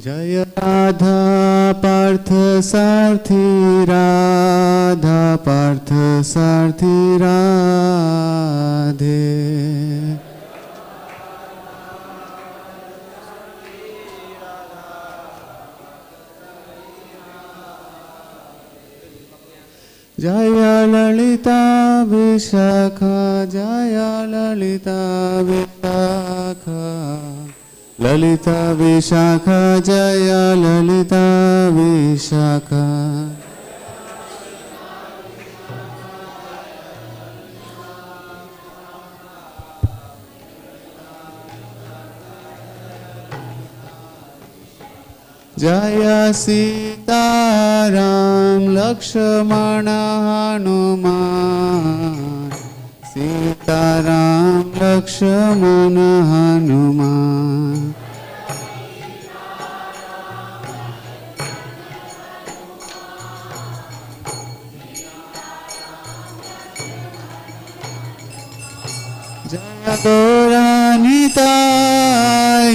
Jaya Radha Parthasarthi Radha Parthasarthi Radhe. Jaya Lalita Vishakha Jaya Lalita Vishakha Lalita Vishakha Jaya Lalita Vishakha. Jaya Sita Ram Lakshmana Hanuman Sita Ram Lakshmana Hanuman. Jaya Gauranitai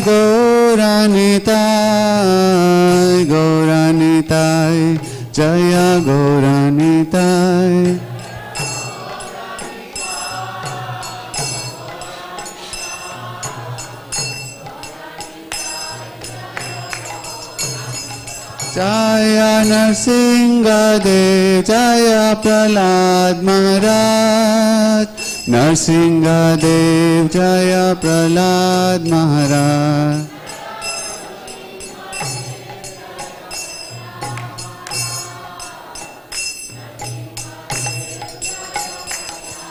Gauranitai Gauranitai Jaya Gauranitai. Jaya Narsingha Dev Jaya Prahlad Maharaj Narsingha Dev Jaya Prahlad Maharaj.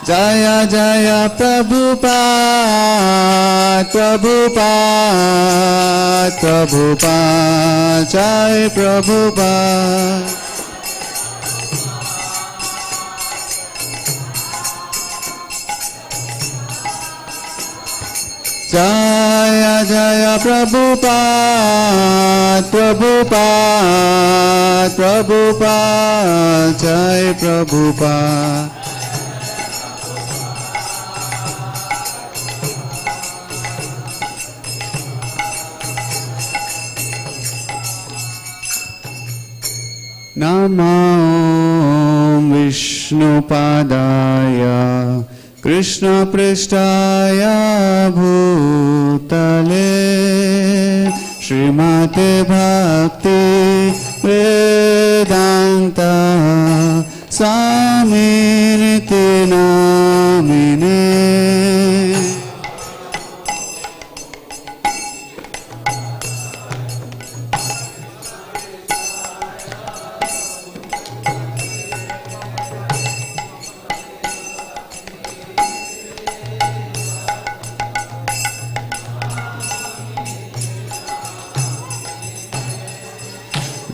Jaya Jaya Prabhupada Prabhupada Prabhupada Jai Prabhupada. Jaya Jaya Prabhupada Prabhupada Prabhupada Jai Prabhupada. Namo Vishnupadaya Krishna Prishtaya Bhutale Srimate Bhakti Vedanta Swaminiti Namine.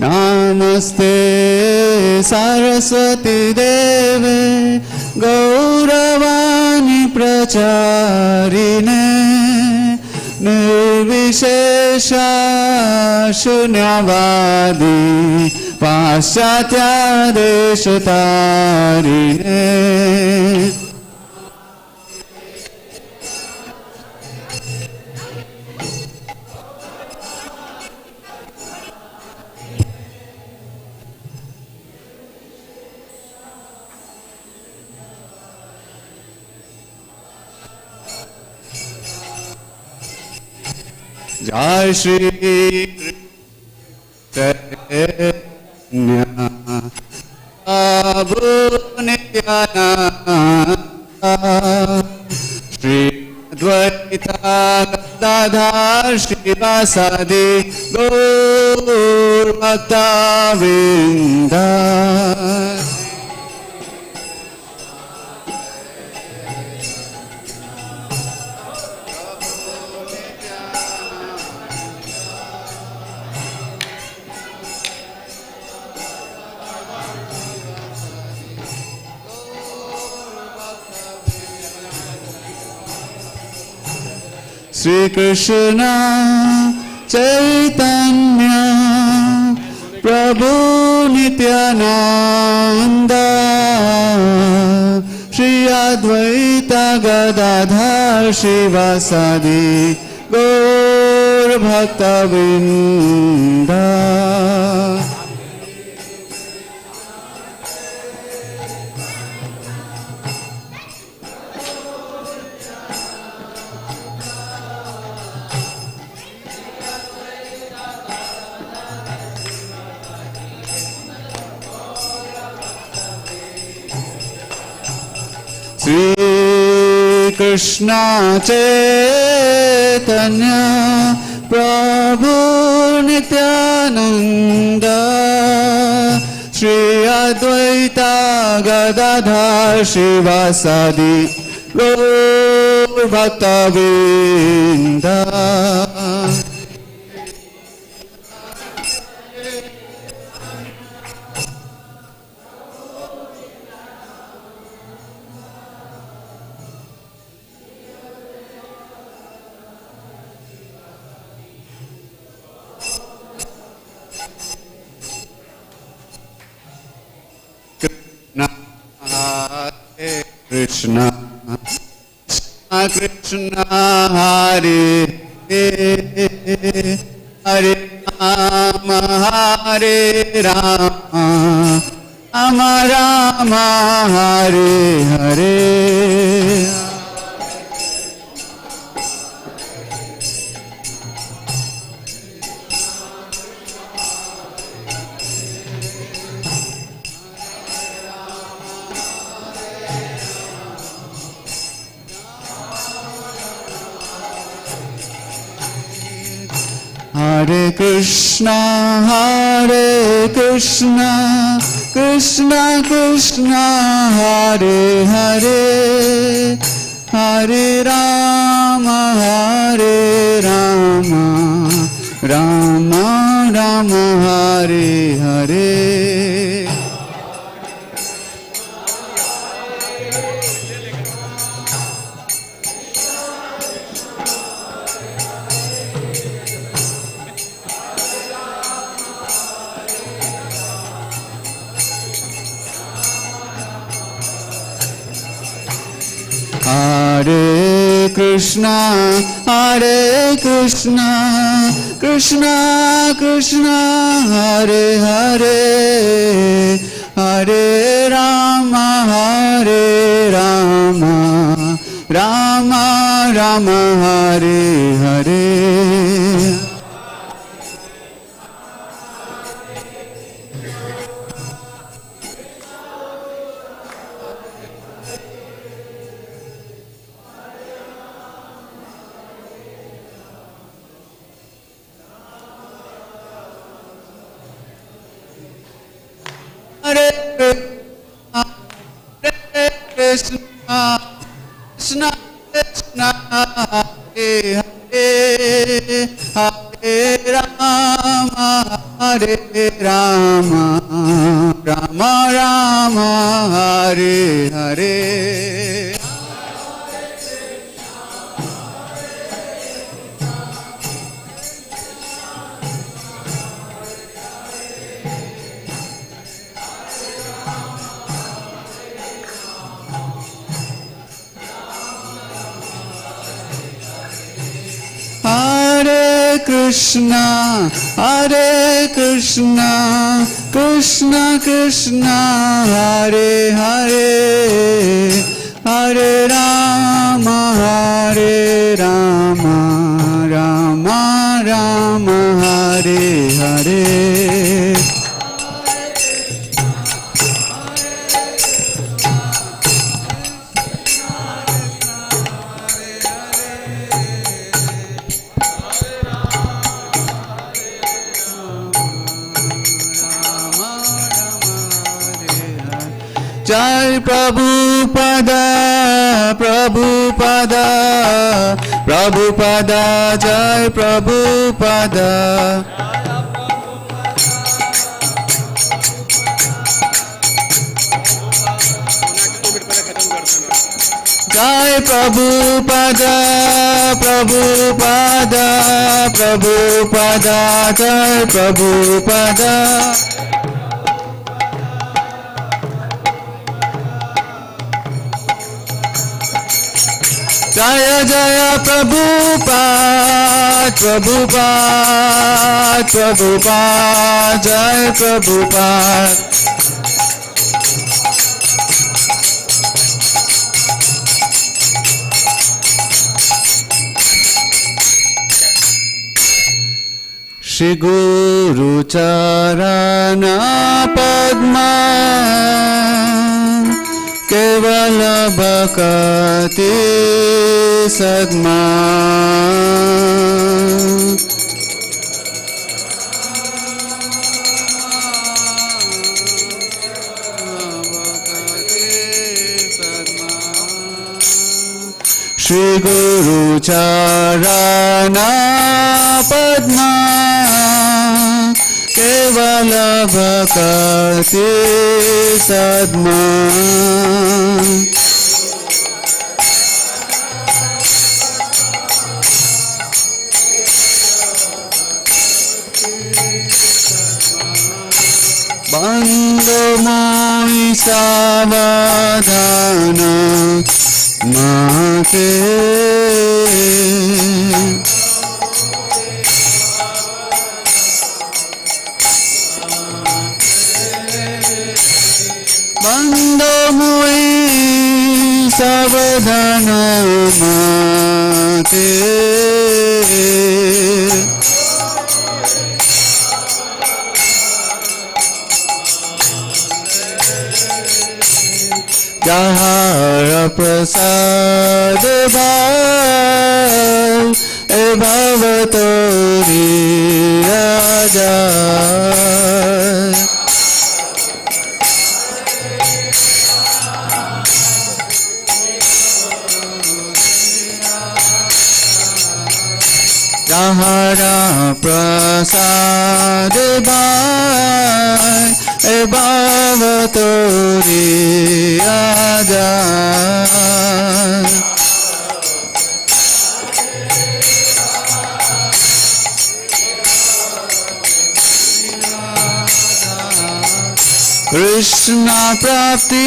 Namaste Saraswati Deve Gauravani Pracharine Nirvishesha Shunyavadi Paschatya Deshatarine. Jai Shri Krishna Prabhu Nityananda Shri Advaita Gadadhar Shivasadi Gaur Bhakta Vrinda. Sri Krishna Chaitanya Prabhu Nityananda Shri Advaita Gadadhar Shivasadi Gaur Bhakta Vrinda Sri Krishna Chaitanya Prabhu Nityananda Shri Advaita Gadadhar Shivasadi Gaur Bhakta Vrinda Krishna Krishna Hare Hare Rama Hare Rama Rama Rama Hare Hare Hare Krishna Krishna Krishna Hare Hare Hare Rama Rama Rama Hare Hare Hare Krishna Krishna Krishna Hare Hare Hare Rama Rama Rama Hare Hare Krishna Krishna Krishna Hare Hare Hare Rama Rama Rama Hare Hare Hare Krishna Krishna Krishna Hare Hare Hare Rama Rama Rama Hare Hare Jai Prabhupada Jai Prabhupada Jai Prabhupada, Prabhupada, Prabhupada, Jai Prabhupada. Jaya Jaya Prabhupada, Prabhupada, Prabhupada, Jai Prabhupada. Shri Guru Charana Padma Kevala Bhakati Sadma Shri Guru Charana Padma Kevala Bhakati Sadma Bando Moi Savadhana Mate Bando Moi Savadhana Mate Jahara Prasad Bhav Bhavatori Raja Jahara Prasad Bhav Bhavatori Raja Krishna Prapti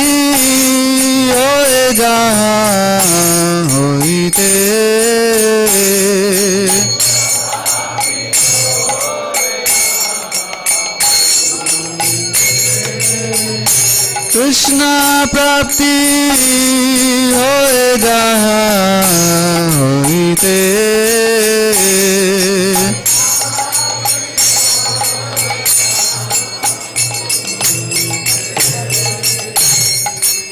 hoye jahan hoite Krishna Prapti hoye jahan hoite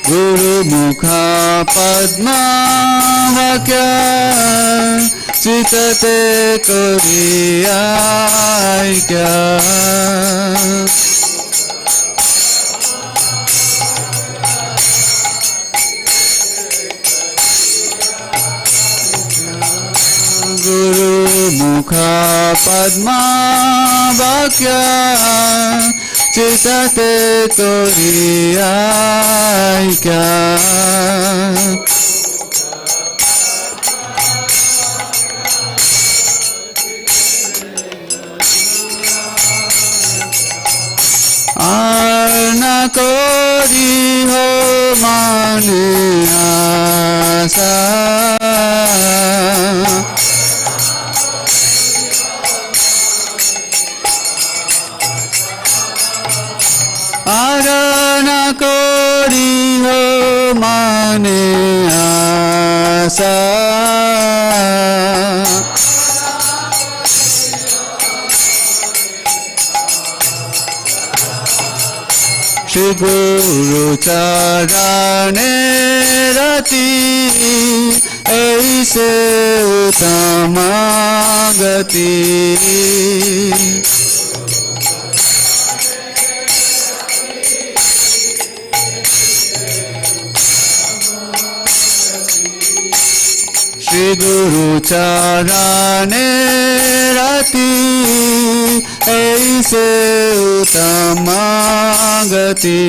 Guru Mukha Padma Vakya Chitate Koriyaikya Guru Mukha Padma Vakya Chitate Koriyaikya Arna Kori Ho Mane Asa Arana Kori Ho Mane Asa Shri Guru Charane Rati Aise Uttamagati Shri Guru Charane Rati Aise Uttamagati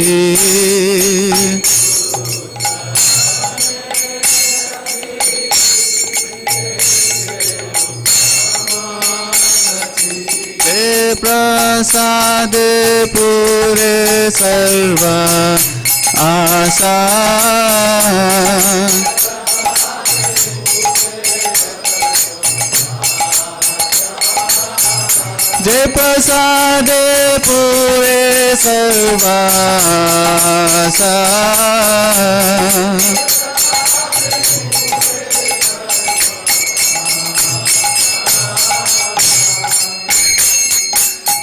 प्रसादे पूरे सर्वा आशा जे प्रसादे पूरे सर्वा आशा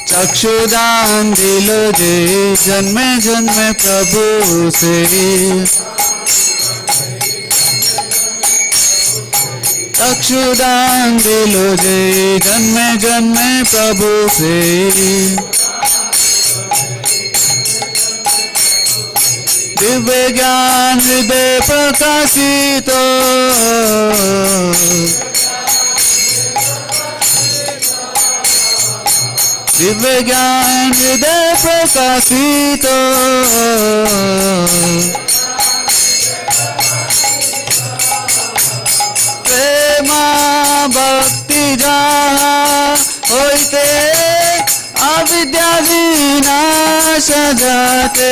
चक्षुदान दिलो जे जन्मे जन्मे प्रभु से चक्षुदान दिलो जे जन्मे जन्मे प्रभु से दिव्य ज्ञान हृदय प्रकाशित दिव्य ज्ञान हृदय प्रकाशित प्रेमा भक्ति जहाँ होते अविद्या विनाश जाते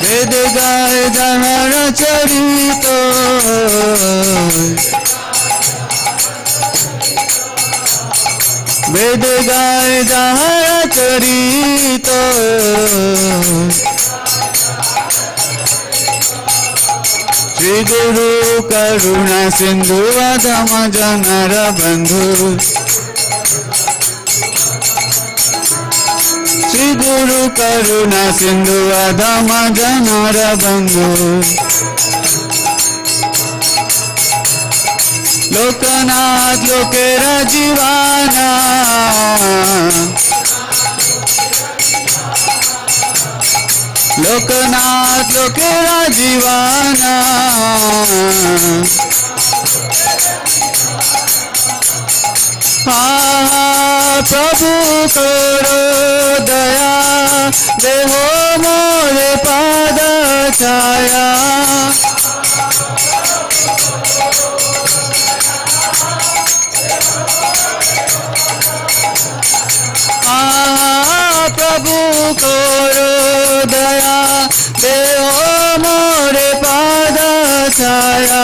वेद गाय जहर चरित वेद गाय जहर चरित श्री गुरु करुणा सिंधु अधम जनर बंधु श्री गुरु करुणा सिंधु अधम जनर बंधु लोकनाथ लोकेरा जीवाना लोकनाथ लोकेरा जीवाना प्रभु करो दया देहो मोरे पाद छाया प्रभु करो दया देहो मोरे पाद छाया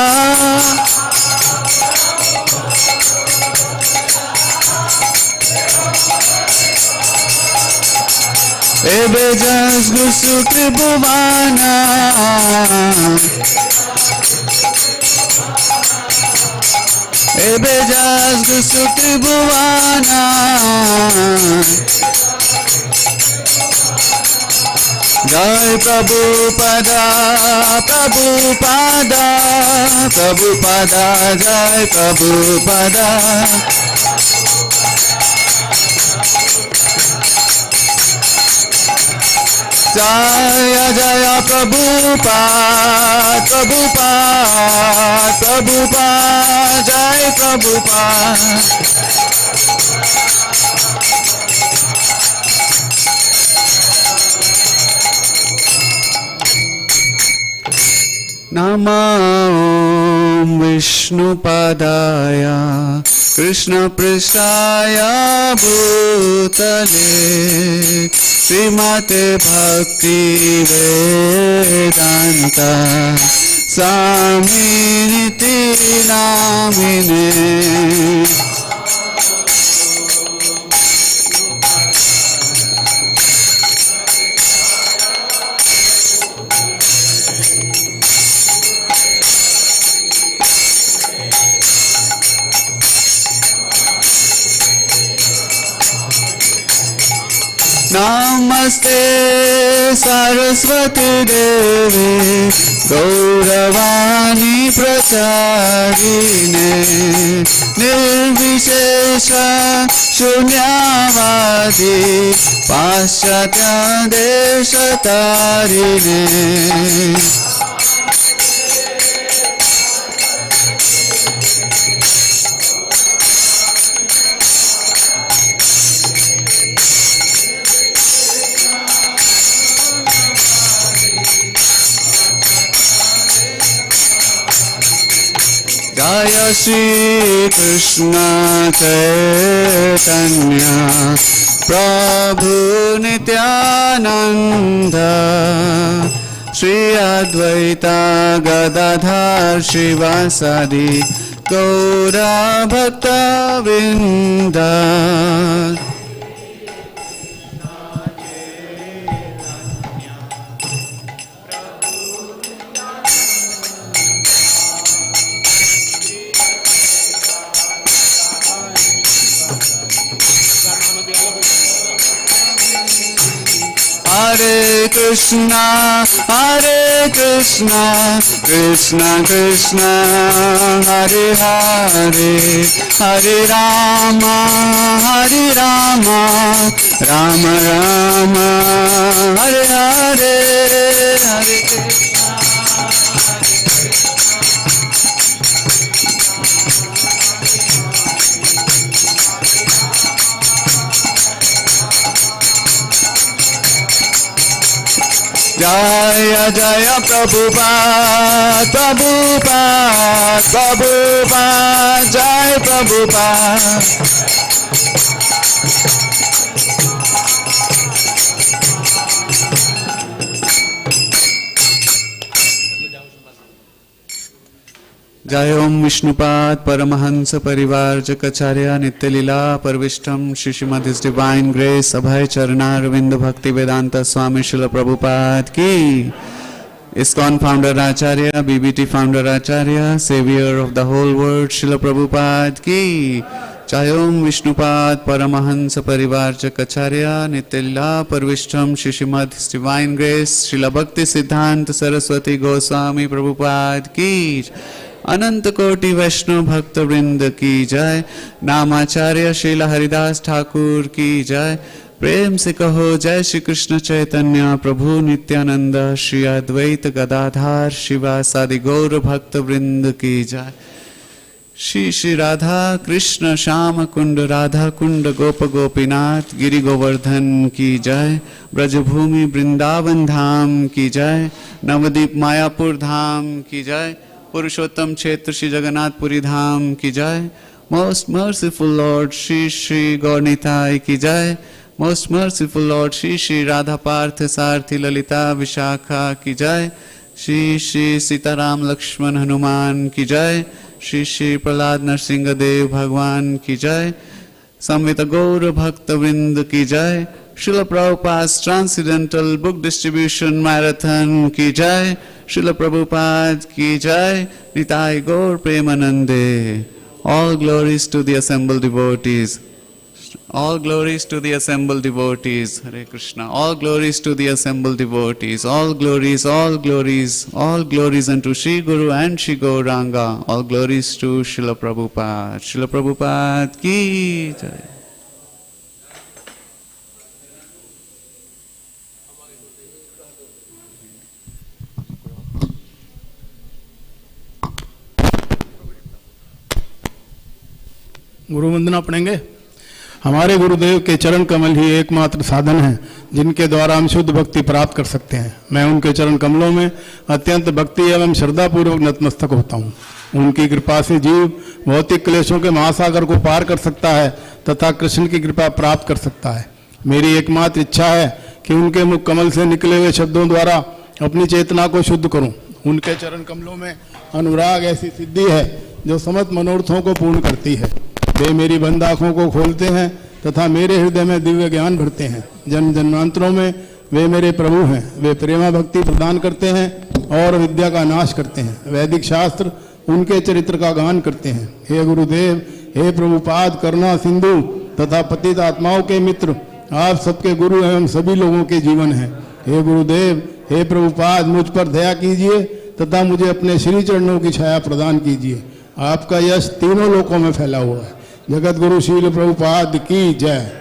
एबे जस गुसु त्रिभुवाना एबे जस गुसु त्रिभुवाना जय प्रभुपदा प्रभुपदा प्रभुपदा जय प्रभुपदा जय जय प्रभुपाद प्रभुपाद प्रभुपाद जय प्रभुपाद नमो विष्णुपदाय कृष्णपृष्ठाय भूतले श्रीमते भक्ति वेदांत स्वामिनिति नामिने नमस्ते सरस्वती देवी गौरवाणी प्रचारिणे निर्विशेष शून्यवादी पाश्चात्य देश तारिणे Jaya Shri Krishna Chaitanya Prabhu Nityananda Shri Advaita Gadadhar Shivasadi Gaura Bhakta Vrinda Hare Krishna, Krishna Krishna, Hare Hare, Hare Rama, Rama Rama, Hare Hare, Hare Krishna. Jaya Jaya Prabhupada, Prabhupada, Prabhupada, Jai Prabhupada. Jai Om Vishnupad Paramahansa Parivar Jakacharya Nityalila Parvishtam Shishimad His Divine Grace Abhay Charana Ravinda Bhakti Vedanta Swami Srila Prabhupada Ki Iskcon founder Acharya, BBT founder Acharya, Savior of the whole world Srila Prabhupada Ki Jai Om Vishnupad Paramahansa Parivar Jakacharya Nityalila Parvishtam Shishimad His Divine Grace Srila Bhakti Siddhanta Saraswati Goswami Prabhupada Ki अनंत कोटि वैष्णव भक्त वृंद की जय। नामाचार्य श्रील हरिदास ठाकुर की जय। प्रेम से कहो जय श्री कृष्ण चैतन्य प्रभु नित्यानंद श्री अद्वैत गदाधार शिवासादि गौर भक्त वृंद की जय। श्री श्री राधा कृष्ण श्याम कुंड राधा कुंड गोप गोपीनाथ गिरि गोवर्धन की जय। ब्रजभूमि वृंदावन धाम की जय। नवदीप मायापुर धाम की जय। पुरुषोत्तम क्षेत्र श्री जगन्नाथपुरी धाम की जय। Most merciful lord Shri Shri Gauranitai की जय। Most merciful lord Shri Shri Radha Parthasarathi Lalita Vishakha की जय। श्री श्री सीताराम लक्ष्मण हनुमान की जय। श्री श्री प्रहलाद नरसिंह देव भगवान की जय। संवित गौर भक्त वृंद की जय। Srila Prabhupada's Transcendental Book Distribution Marathon ki jai. Srila Prabhupada ki jai. Nitai Gaur Premanande. All glories to the assembled devotees. All glories to the assembled devotees. Hare Krishna. All glories to the assembled devotees. All glories, all glories, all glories unto Shri Guru and Shri Gauranga. All glories to Srila Prabhupada. Srila Prabhupada ki jai. गुरु वंदना पढ़ेंगे। हमारे गुरुदेव के चरण कमल ही एकमात्र साधन है जिनके द्वारा हम शुद्ध भक्ति प्राप्त कर सकते हैं। मैं उनके चरण कमलों में अत्यंत भक्ति एवं श्रद्धापूर्वक नतमस्तक होता हूँ। उनकी कृपा से जीव भौतिक क्लेशों के महासागर को पार कर सकता है तथा कृष्ण की कृपा प्राप्त कर सकता है। मेरी एकमात्र इच्छा है कि उनके मुख कमल से निकले हुए शब्दों द्वारा अपनी चेतना को शुद्ध करूँ। उनके चरण कमलों में अनुराग ऐसी सिद्धि है जो समस्त मनोरथों को पूर्ण करती है। वे मेरी बंद आँखों को खोलते हैं तथा मेरे हृदय में दिव्य ज्ञान भरते हैं। जन्म जन्मांतरों में वे मेरे प्रभु हैं। वे प्रेमा भक्ति प्रदान करते हैं और विद्या का नाश करते हैं। वैदिक शास्त्र उनके चरित्र का गान करते हैं। हे गुरुदेव, हे प्रभुपाद, करुणा सिंधु तथा पतित आत्माओं के मित्र, आप सबके गुरु एवं सभी लोगों के जीवन हैं। हे गुरुदेव, हे प्रभुपाद, मुझ पर दया कीजिए तथा मुझे अपने श्री चरणों की छाया प्रदान कीजिए। आपका यश तीनों लोकों में फैला हुआ है। जगत गुरु श्रील प्रभुपाद की जय।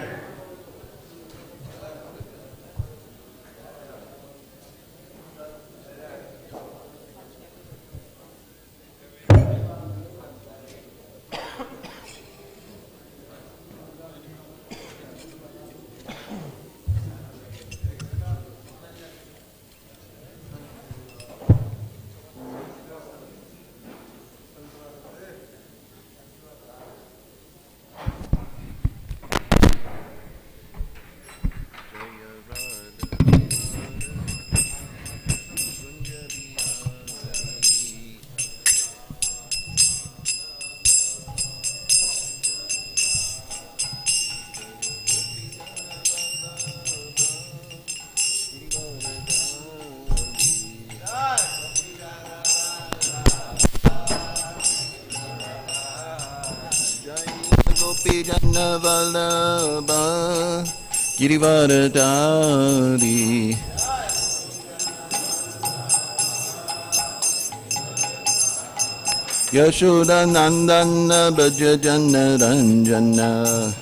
Jana Vallabha Girivaradari Yashoda Nandana Bhaja Jana Ranjana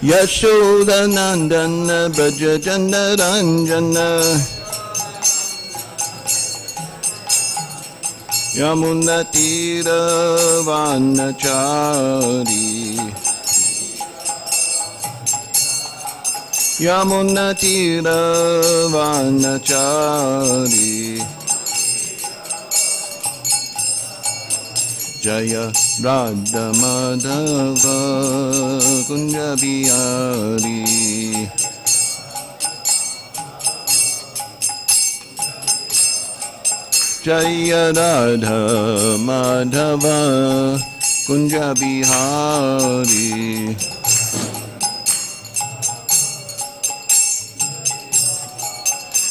Yashoda Nandana Bhaja Jana Ranjana Yamuna Tira Vanachari Yamuna Tira Vanachari Jaya Radha Madhava Kunja Bihari Jaya Radha Madhava Kunja Bihari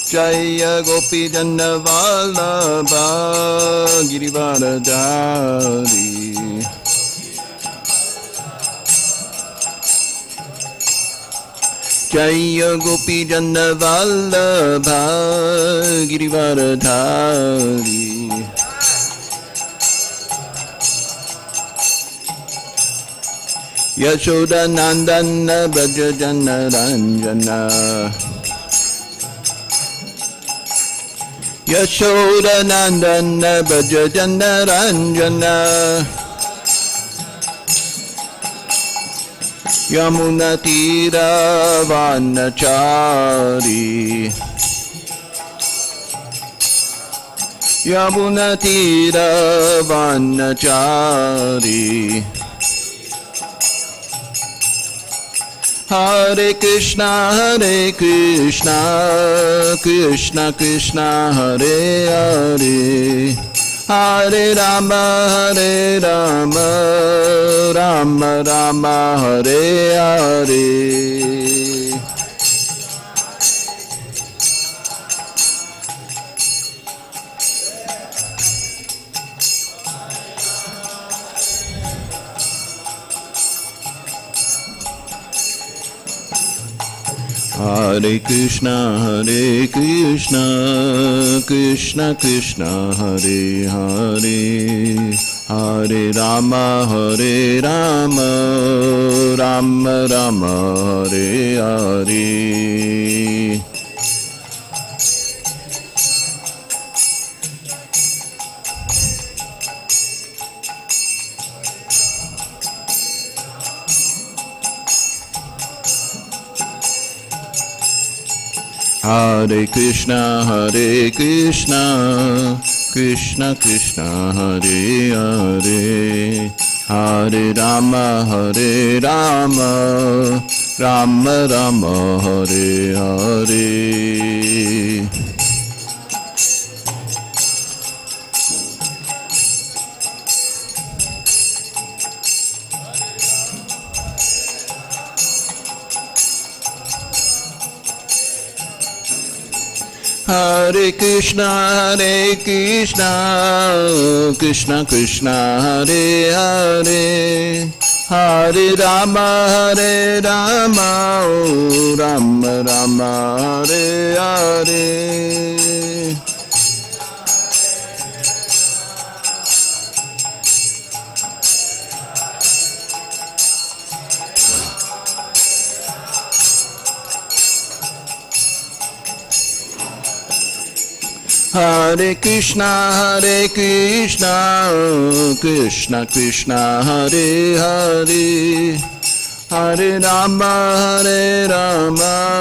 Jaya Gopi Jana Vallabha Girivaradari Jaya Gopi Jana Vallabha Girivaradari Yashoda Nandana Braja Jana Ranjana Yashoda Nandana Braja Jana Ranjana Yamuna Tira Vanachari Yamuna Tira Vanachari Hare Krishna Krishna Krishna Hare Hare Hare Rama Rama Rama Hare Hare Hare Krishna Krishna Krishna Hare Hare Hare Rama Rama Rama Hare Hare Hare Krishna Krishna Krishna Hare Hare Hare Rama Rama Rama Hare Hare Hare Krishna Krishna Krishna Hare Hare Hare Rama oh Rama Rama Hare Hare Hare Krishna Krishna Krishna Hare Hare Hare Rama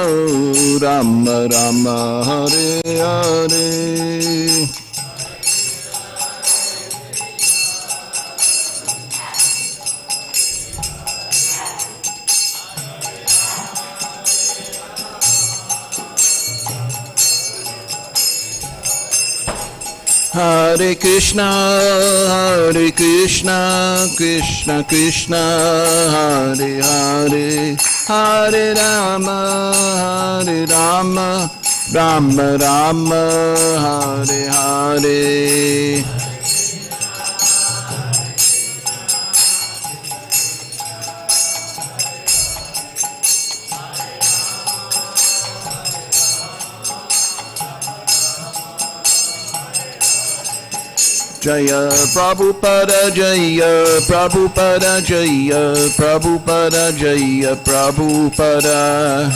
oh Rama Rama Hare Hare Hare Krishna Krishna Krishna Hare Hare Hare Rama Rama Rama Hare Hare Jaya Prabhupada Jaya Prabhupada Jaya Prabhupada Jaya Prabhupada.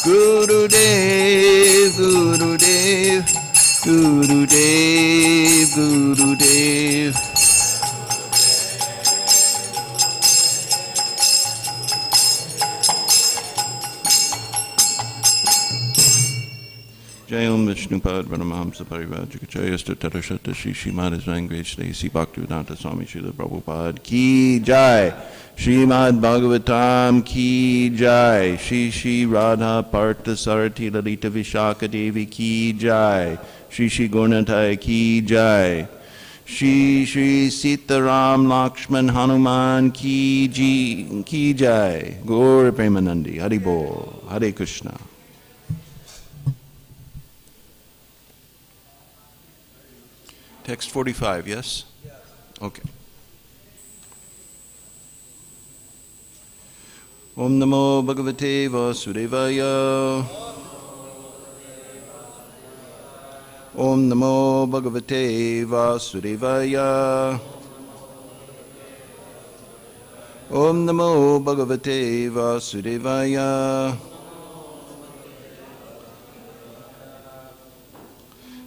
Gurudev Gurudev Gurudev Gurudev. Jayam Vishnupad Paramahamsa Parivajikacharya Tatarashata Shri Srimad Vangveshte Sri Bhaktivedanta Swami Srila Prabhupada Ki Jai. Srimad Bhagavatam Ki Jai. Shri Shri Radha Parthasarthi Lalita Vishaka Devi Ki Jai. Shri Shri Gaurnatai Ki Jai. Shri Shri Sitaram Lakshman Hanuman Ki Jai. Gaur Premanandi Hari Bol. Hare Krishna. Text 45, yes? Okay. Om Namo Bhagavate Vasudevaya. Om Namo Bhagavate Vasudevaya. Om Namo Bhagavate Vasudevaya.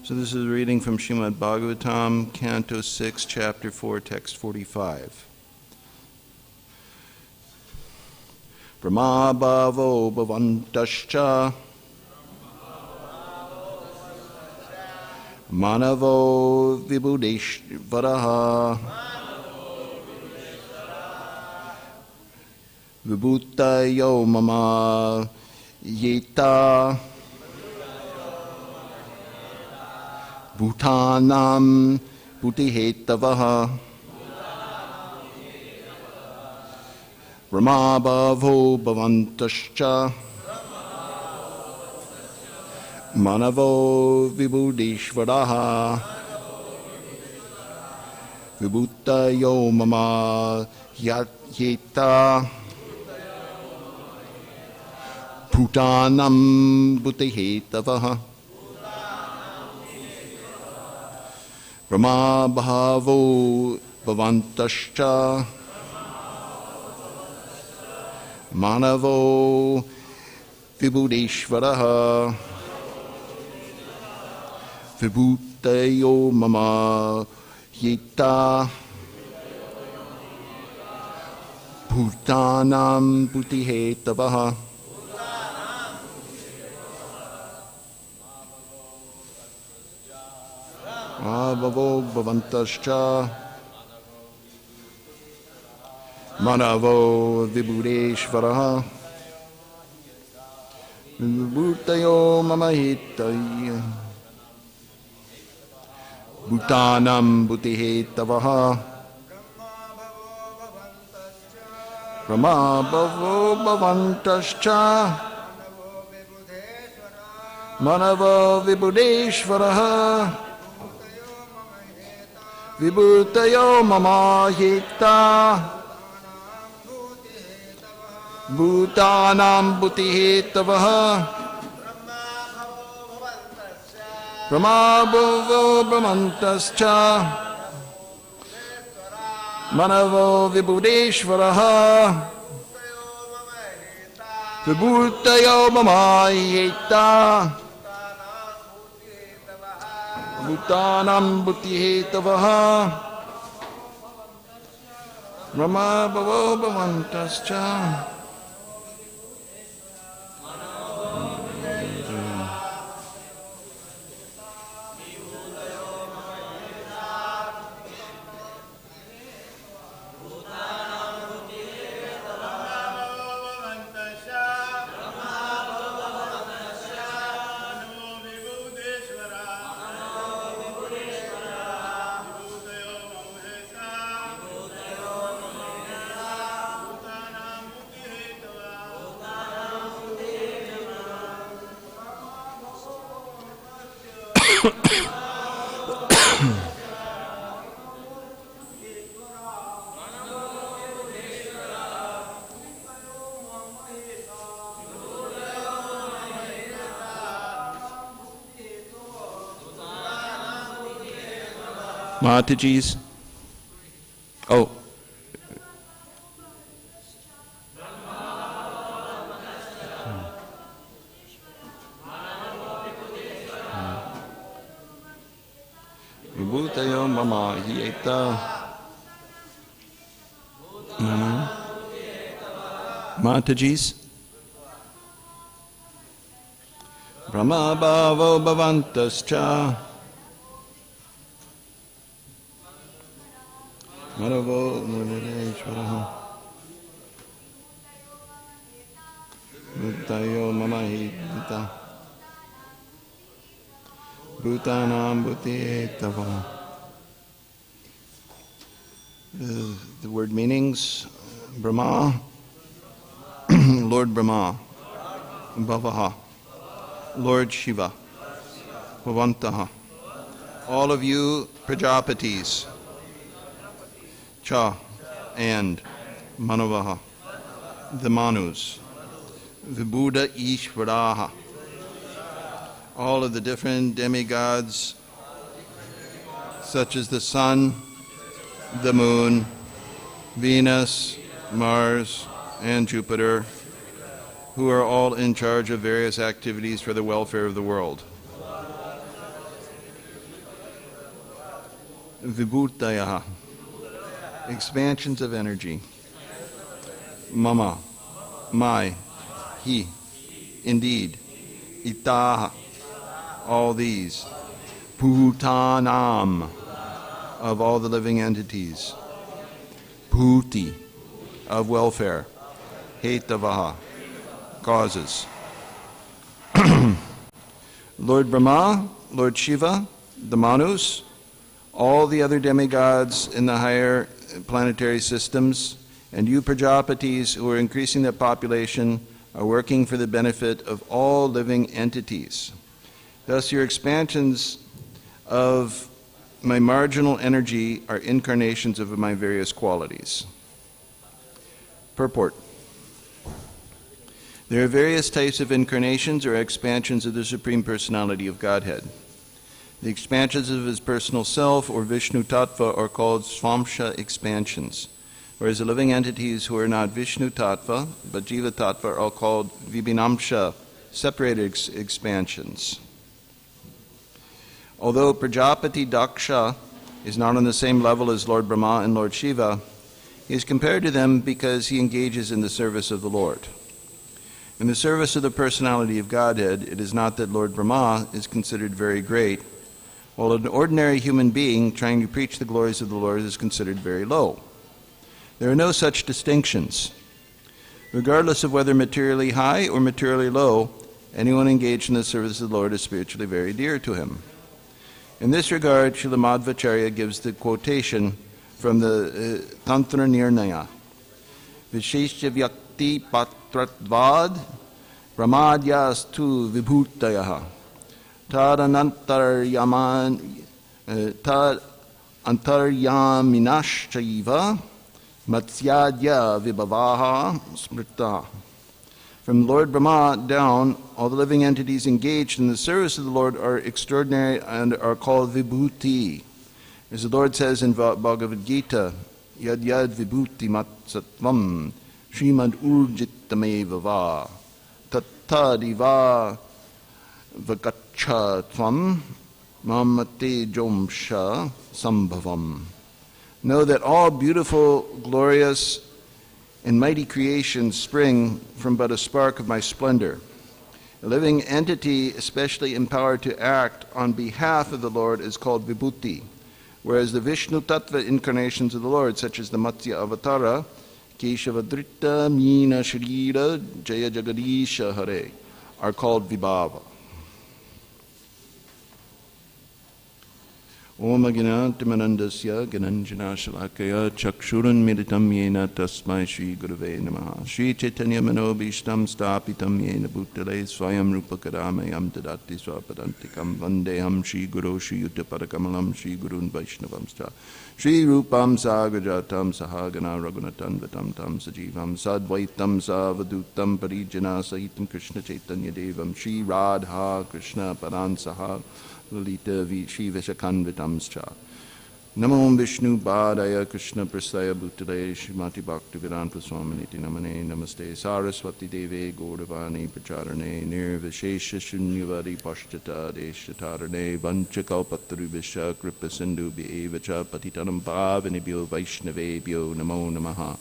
So this is a reading from Srimad Bhagavatam, Canto 6, Chapter 4, Text 45. Brahma bhavo bhavantascha manavo vibhudeshvaraha vibhutayo mama yeta Bhutanam Bhutihetavaha Brahma Bhavo Bhavantascha Manavo Vibhudeshvaraha Vibhutayo Mama Yeta Bhutanam Bhutihetavaha Brahma Bhavo Bhavantascha Manavo Vibhudeshvaraha Vibhutayo Mama Yeta Bhutanam Bhutihetavaha Bhavo Bhavantascha Manavo Vibhudeshvaraha Vibhutayo Mama Hitaya Bhutanam Bhutihetavaha Brahma Bhavo Bhavantascha Manavo Vibhudeshvaraha Vibhutayo Mama Hita Bhutanam Bhutihetavaha Brahma Bhavo Brahmantascha Manavo Vibhudeshvaraha Vibhutayo Mama Hita Bhutanam Bhutihetavaha Brahma Bhavo Bhavantascha Mataji's? Oh. Vibhutayo mama hieta. Mataji's? Brahma bhavo bhavantascha. Madhavo Mudadeshwaraha. Bhutayo mamahita. Bhutanam bhutiyetava. The word meanings: Brahma, Lord Brahma, Bhavaha, Lord Shiva, Bhavantaha, all of you Prajapatis, Cha, and Manavaha, the Manus, Vibhuda Ishvaraha, all of the different demigods, such as the sun, the moon, Venus, Mars, and Jupiter, who are all in charge of various activities for the welfare of the world. Vibhutayaha, expansions of energy. Mama, my, he, indeed. Itaha, all these. Bhutanam, of all the living entities. Bhuti, of welfare. Hetavaha, causes. Lord Brahma, Lord Shiva, the Manus, all the other demigods in the higher planetary systems, and you Prajapatis who are increasing their population are working for the benefit of all living entities. Thus your expansions of my marginal energy are incarnations of my various qualities. Purport. There are various types of incarnations or expansions of the Supreme Personality of Godhead. The expansions of his personal self, or Vishnu Tattva, are called Swamsha expansions, whereas the living entities who are not Vishnu Tattva, but Jiva Tattva, are called Vibhinamsha, separated expansions. Although Prajapati Daksha is not on the same level as Lord Brahma and Lord Shiva, he is compared to them because he engages in the service of the Lord. In the service of the personality of Godhead, it is not that Lord Brahma is considered very great, while an ordinary human being trying to preach the glories of the Lord is considered very low. There are no such distinctions. Regardless of whether materially high or materially low, anyone engaged in the service of the Lord is spiritually very dear to him. In this regard, Srila Madhvacharya gives the quotation from the Tantra Nirnaya. Visheshya Vyakti Patratvad Brahmadyastu Vibhutayaha Tad Antaryaminashchaiva Matsyadya Vibhavaha Smrita. From Lord Brahma down, all the living entities engaged in the service of the Lord are extraordinary and are called Vibhuti. As the Lord says in Bhagavad Gita, Yad Yad Vibhuti Matsatvam Srimad Urjitameva Va Tattadiva Vagacha Tvam Mamate Jomsha Sambhavam. Know that all beautiful, glorious, and mighty creations spring from but a spark of my splendor. A living entity, especially empowered to act on behalf of the Lord, is called Vibhuti, whereas the Vishnu Tattva incarnations of the Lord, such as the Matsya Avatara, Keshavadrita Meena Sharira Jaya Jagadisha Hare, are called Vibhava. Om Agnanatimanandasya Gananjana Shalakaya Chakshurun Meditam Yena Tasmai Shri Gurave Namaha Shri Chaitanya Manobishtam Stapitam Yena Bhutale Swayam Rupa Kadamayam Tadati Swapadantikam Vandeham Shri Guru Shri Yuta Parakamalam Shri Gurun Vaishnavamscha Shri Rupam Sagajatam Sahagana Raghunatan Vatam Tam Sajivam Sadvaitam Savadutam Parijana Sahitam Krishna Chaitanya Devam Shri Radha Krishna Paran Saha Lalita Shri Vishakanvitamscha. Namo Vishnu Padaya Krishna Prasaya Bhutale Shrimati Bhaktivedanta Swaminiti Namane Namaste Saraswati Deve Gaudavani Pracharane Nirvishesha Shunyavadi Pashtata Deshatarane Vanchakalpatarubhisha Kripa Sindhu Bhievacha Patitanam Pavanibhyo Vaishnavebhyo Namo Namaha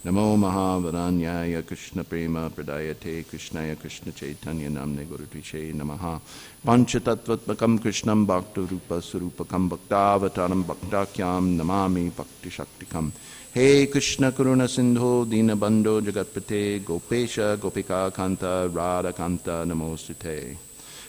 Namo Mahavaranyaya Krishna Prema Pradayate Krishnaya Krishna Chaitanya Namne Guru Tvishe Namaha Panchatattvatmakam Krishnam Bhakta Rupa Surupakam Bhaktavatanam Bhaktakyam Namami Bhakti Shaktikam He Krishna Karuna Sindho Dinabandho Jagatpate Gopesha Gopika Kanta Radha Kanta Namostute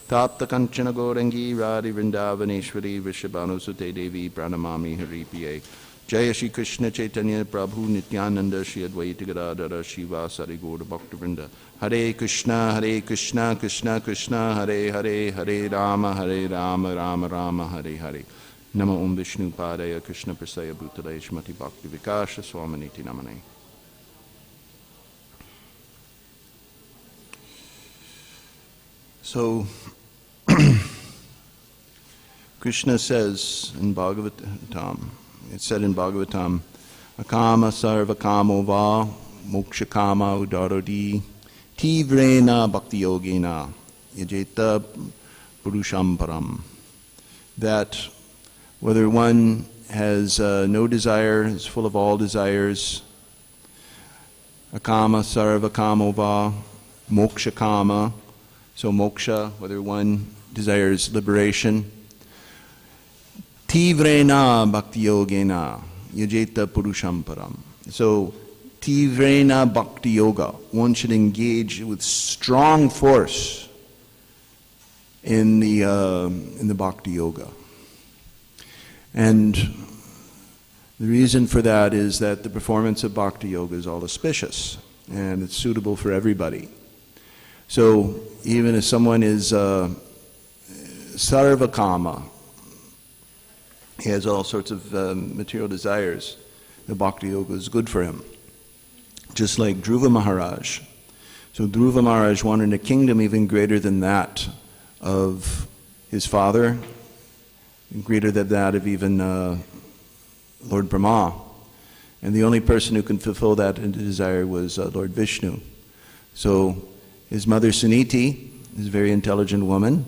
Tapta Kanchana Gorangi Radhi Vrindavaneshwari Vishabhanu Sute Devi Pranamami Haripiye Jaya Shri Krishna Chaitanya Prabhu Nityananda Shri Advaita Gadadara Shiva Sari Gaura Bhaktivinoda Hare Krishna Krishna Krishna Hare Hare Hare Rama Rama Rama Hare Hare Namo Om Vishnu Padaya Krishna Prasaya Bhutale Shmati Bhakti Vikasha Swaminiti Namane. So Krishna says in Bhagavatam, it's said in Bhagavatam, Akama sarva kamo va moksha kama udarodi tivrena bhakti yogena yajeta purusham param. That whether one has no desire, is full of all desires, akama sarva kamo va moksha kama, so moksha, whether one desires liberation, Tivrena bhakti yogena yajeta purusham param. So, tivrena bhakti yoga, one should engage with strong force in the bhakti yoga. And the reason for that is that the performance of bhakti yoga is all auspicious and it's suitable for everybody. So, even if someone is sarvakama, he has all sorts of material desires, the bhakti yoga is good for him. Just like Dhruva Maharaj. So Dhruva Maharaj wanted a kingdom even greater than that of his father, and greater than that of even Lord Brahma. And the only person who can fulfill that desire was Lord Vishnu. So his mother Suniti, this very intelligent woman,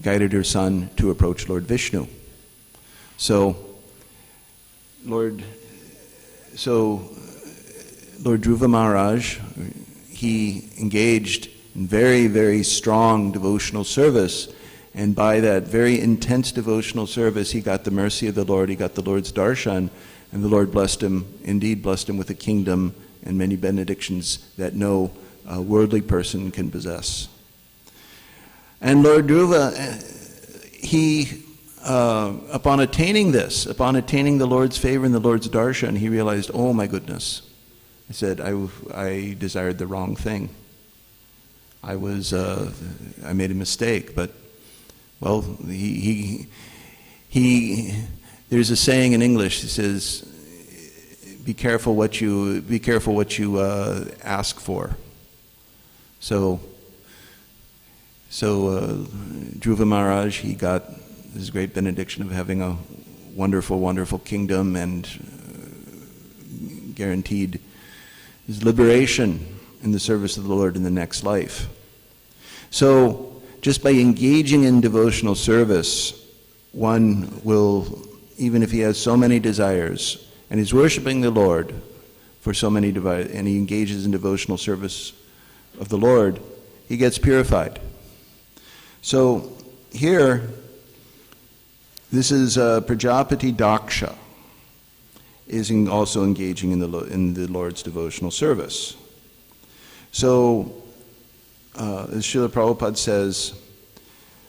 guided her son to approach Lord Vishnu. So Lord Dhruva Maharaj, he engaged in very, very strong devotional service, and by that very intense devotional service, he got the mercy of the Lord, he got the Lord's darshan, and the Lord blessed him with a kingdom and many benedictions that no worldly person can possess. And Lord Dhruva, he upon attaining the Lord's favor and the Lord's darshan, he realized, oh my goodness, he said, I desired the wrong thing. I made a mistake, but well, there's a saying in English. He says, be careful what you ask for. So Dhruva Maharaj, he got this great benediction of having a wonderful, wonderful kingdom and guaranteed his liberation in the service of the Lord in the next life. So, just by engaging in devotional service, one will, even if he has so many desires, and he's worshiping the Lord for so many and he engages in devotional service of the Lord, he gets purified. So, here, this is Prajapati Daksha is also engaging in the Lord's devotional service. So, as Srila Prabhupada says,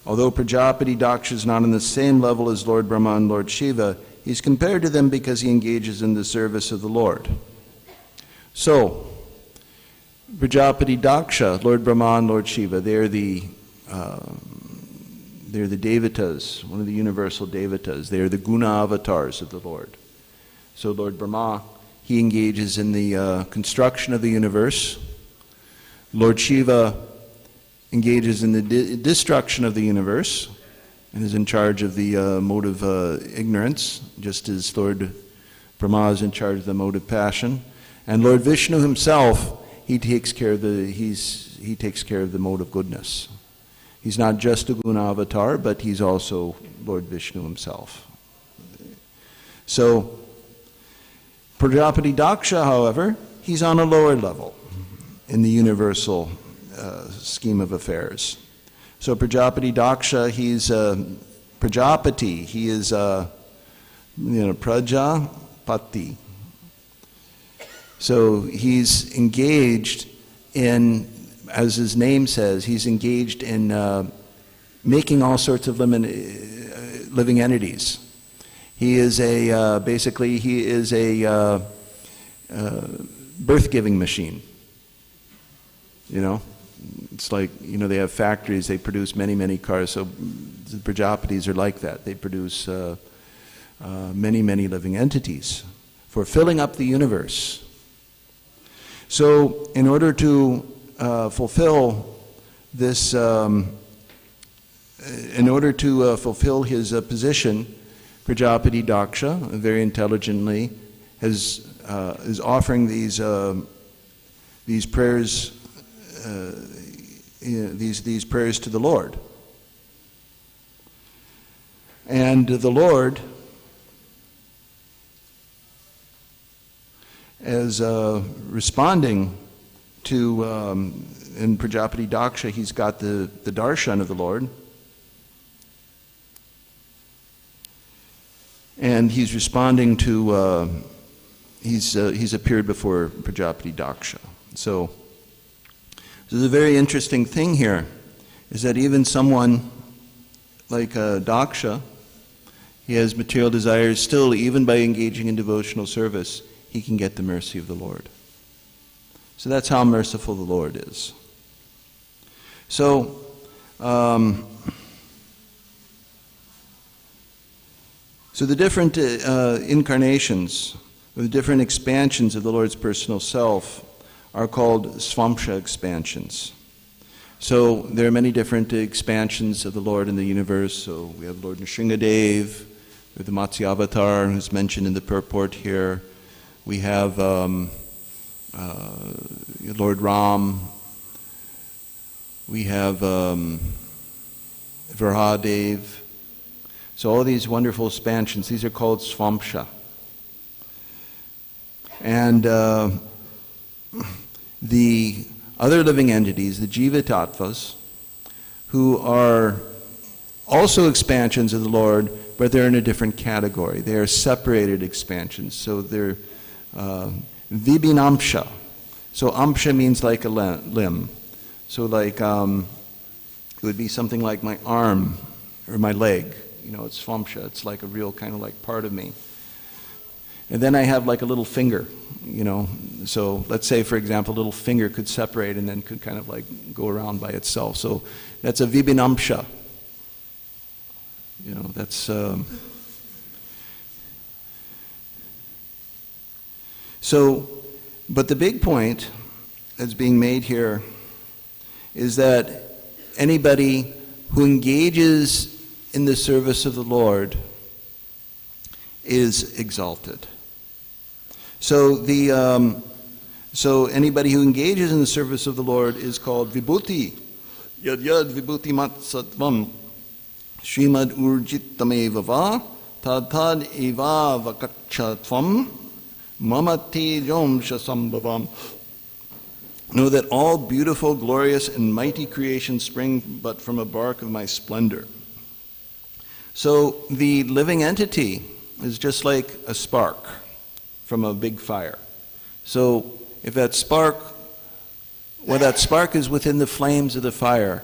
although Prajapati Daksha is not on the same level as Lord Brahma and Lord Shiva, he's compared to them because he engages in the service of the Lord. So, Prajapati Daksha, Lord Brahma and Lord Shiva, they're the devatas, one of the universal devatas. They are the guna avatars of the Lord. So Lord Brahma, he engages in the construction of the universe. Lord Shiva engages in the destruction of the universe. and is in charge of the mode of ignorance, just as Lord Brahma is in charge of the mode of passion. And Lord Vishnu himself, he takes care of the mode of goodness. He's not just a guna avatar, but he's also Lord Vishnu himself. So, Prajapati Daksha, however, he's on a lower level in the universal scheme of affairs. So Prajapati Daksha, he's Prajapati, he is Prajapati. So he's engaged in, as his name says, he's engaged in making all sorts of living entities. He is basically he is a birth-giving machine. You know, it's like, you know, they have factories, they produce many, many cars, so the Prajapatis are like that. They produce many, many living entities for filling up the universe. So in order to fulfill this, in order to fulfill his position, Prajapati Daksha very intelligently is offering these prayers, these prayers to the Lord, and the Lord, as responding to, in Prajapati Daksha, he's got the darshan of the Lord, and he's responding to, he's appeared before Prajapati Daksha. So this is a very interesting thing here, is that even someone like Daksha, he has material desires still, even by engaging in devotional service, he can get the mercy of the Lord. So that's how merciful the Lord is. So, so the different incarnations, or the different expansions of the Lord's personal self are called Svamsha expansions. So there are many different expansions of the Lord in the universe. So we have Lord Nrsingadev, we have the Matsya Avatar, who's mentioned in the purport here. We have Lord Ram. We have Varahadev. So all these wonderful expansions, these are called Svamsha. And the other living entities, the Jiva Tattvas, who are also expansions of the Lord, but they're in a different category. They are separated expansions. So they're Vibhinamsha. So amsha means like a limb. So like it would be something like my arm or my leg. You know, it's svamsha. It's like a real kind of like part of me. And then I have like a little finger, you know. So let's say, for example, a little finger could separate and then could kind of like go around by itself. So that's a vibhinamsha. You know, that's... So, but the big point that's being made here is that anybody who engages in the service of the Lord is exalted. So so anybody who engages in the service of the Lord is called vibhuti. Yad yad vibhuti mat sattvam Srimad urjittameva va tad tad eva vakachatvam mamati yom shasambhavam. Know that all beautiful, glorious, and mighty creations spring but from a bark of my splendor. So the living entity is just like a spark from a big fire. So if that spark, well, that spark is within the flames of the fire.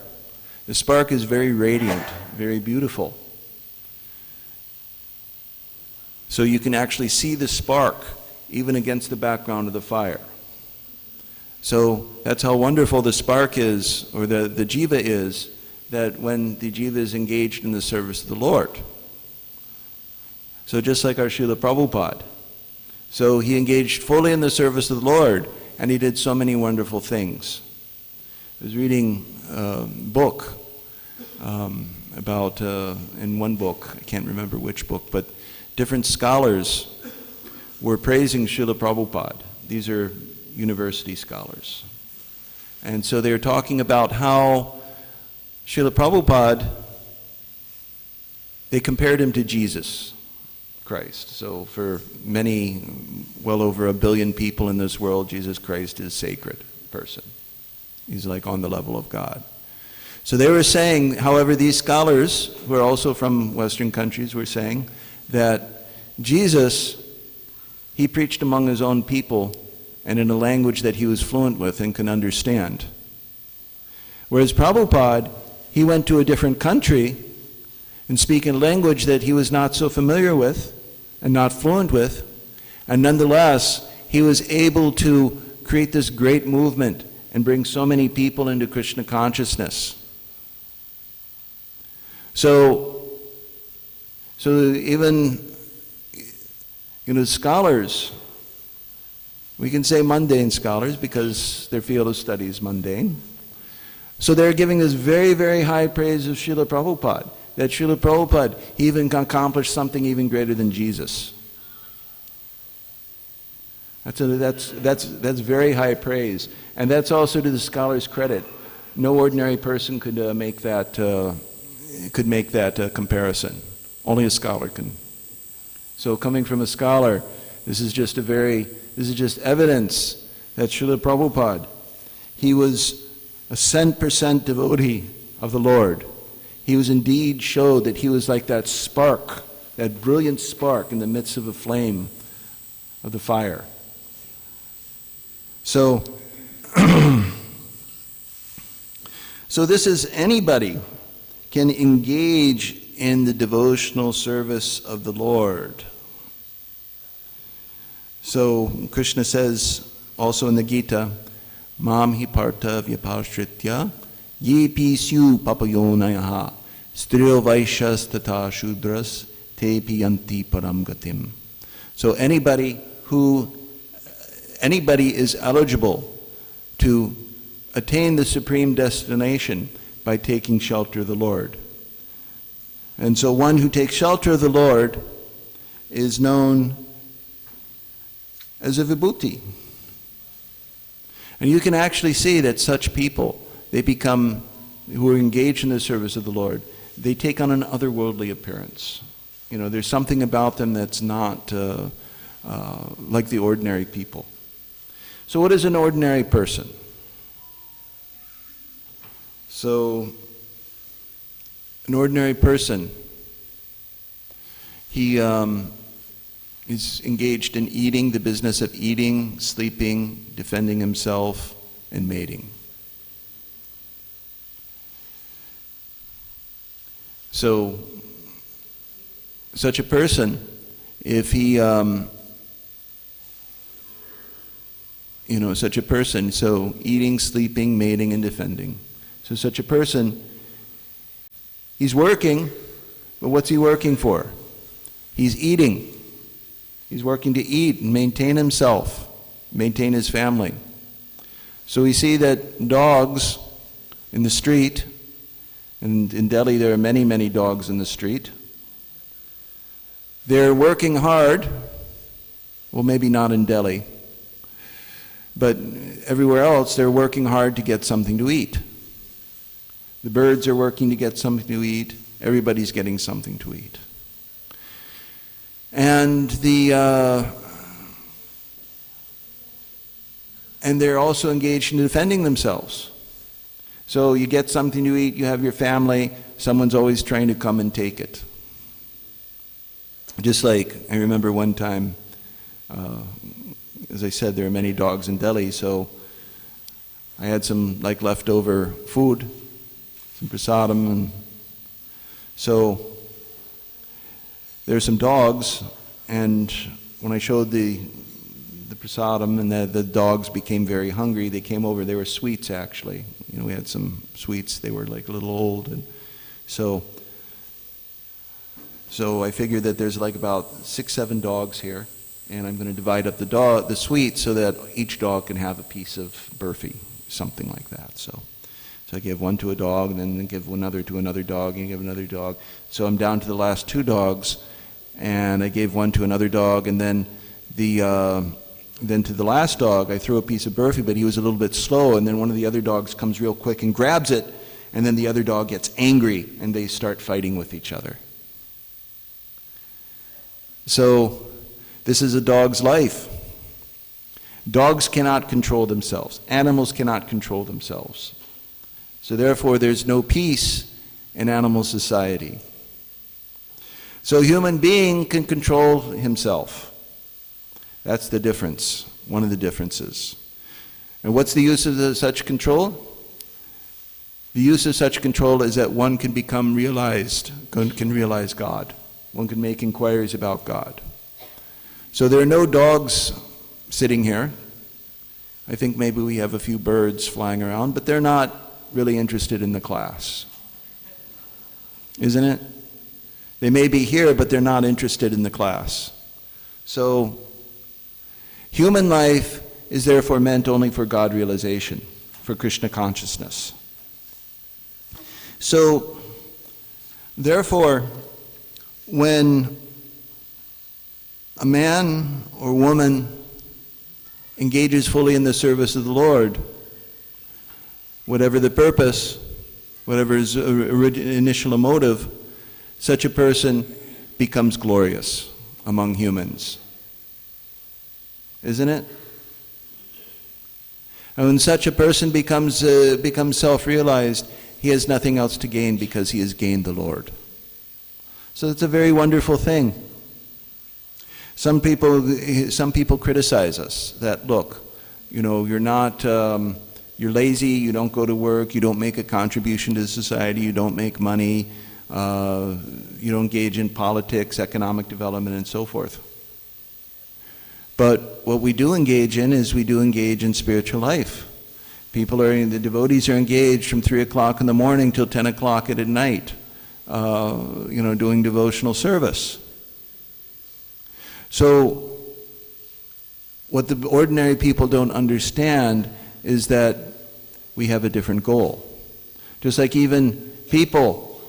The spark is very radiant, very beautiful. So you can actually see the spark even against the background of the fire. So that's how wonderful the spark is, or the jiva is, that when the jiva is engaged in the service of the Lord. So just like our Srila Prabhupada. So he engaged fully in the service of the Lord, and he did so many wonderful things. I was reading a book about in one book, I can't remember which book, but different scholars were praising Srila Prabhupada. These are university scholars. And so they were talking about how Srila Prabhupada, they compared him to Jesus Christ. So for many, well over 1 billion people in this world, Jesus Christ is a sacred person. He's like on the level of God. So they were saying, however, these scholars, who are also from Western countries, were saying that Jesus, he preached among his own people and in a language that he was fluent with and can understand. Whereas Prabhupada, he went to a different country and speaking a language that he was not so familiar with and not fluent with, and nonetheless, he was able to create this great movement and bring so many people into Krishna consciousness. So even, scholars, we can say mundane scholars because their field of study is mundane. So they're giving this very, very high praise of Srila Prabhupada, that Srila Prabhupada, he even accomplished something even greater than Jesus. That's very high praise. And that's also to the scholar's credit. No ordinary person could make that comparison. Only a scholar can. So coming from a scholar, this is just evidence that Srila Prabhupada, he was a 100% devotee of the Lord. He was indeed showed that he was like that spark, that brilliant spark in the midst of a flame of the fire. So, so this is anybody can engage in the devotional service of the Lord. So Krishna says also in the Gita, Mam hi partha vyapashritya yepi syu papayonayaha striyo vaishyas tata shudras tepi yanti param gatim. So anybody is eligible to attain the supreme destination by taking shelter of the Lord. And so one who takes shelter of the Lord is known as a vibhuti. And you can actually see that such people, who are engaged in the service of the Lord, they take on an otherworldly appearance. There's something about them that's not like the ordinary people. So what is an ordinary person? So, an ordinary person, he is engaged in eating, the business of eating, sleeping, defending himself, and mating. So, such a person, if he, so eating, sleeping, mating, and defending. So such a person, he's working, but what's he working for? He's eating. He's working to eat and maintain himself, maintain his family. So we see that dogs in the street, and in Delhi there are many, many dogs in the street. They're working hard, well maybe not in Delhi, but everywhere else they're working hard to get something to eat. The birds are working to get something to eat. Everybody's getting something to eat. And they're also engaged in defending themselves. So you get something to eat, you have your family, someone's always trying to come and take it. Just like, I remember one time, as I said, there are many dogs in Delhi, so I had some leftover food, some prasadam, and so there's some dogs, and when I showed the prasadam and the dogs became very hungry, they came over. They were sweets actually. We had some sweets. They were a little old, and so I figured that there's about 6-7 dogs here, and I'm going to divide up the sweets so that each dog can have a piece of burfi, something like that. So So I give one to a dog, and then give another to another dog, and give another dog. So I'm down to the last 2 dogs, and I gave one to another dog, and then to the last dog I threw a piece of burfi, but he was a little bit slow, and then one of the other dogs comes real quick and grabs it, and then the other dog gets angry, and they start fighting with each other. So this is a dog's life. Dogs cannot control themselves. Animals cannot control themselves. So therefore, there's no peace in animal society. So a human being can control himself. That's the difference, one of the differences. And what's the use of such control? The use of such control is that one can become realized, can realize God. One can make inquiries about God. So there are no dogs sitting here. I think maybe we have a few birds flying around, but they're not really interested in the class. Isn't it? They may be here, but they're not interested in the class. So human life is therefore meant only for God realization, for Krishna consciousness. So, therefore, when a man or woman engages fully in the service of the Lord, whatever the purpose, whatever his initial motive, such a person becomes glorious among humans. Isn't it? And when such a person becomes self-realized, he has nothing else to gain because he has gained the Lord. So it's a very wonderful thing. Some people criticize us that, look, you're not, you're lazy, you don't go to work, you don't make a contribution to society, you don't make money, you don't engage in politics, economic development, and so forth. But what we do engage in is we do engage in spiritual life. The devotees are engaged from 3 o'clock in the morning till 10 o'clock at night, doing devotional service. So what the ordinary people don't understand is that we have a different goal. Just like even people,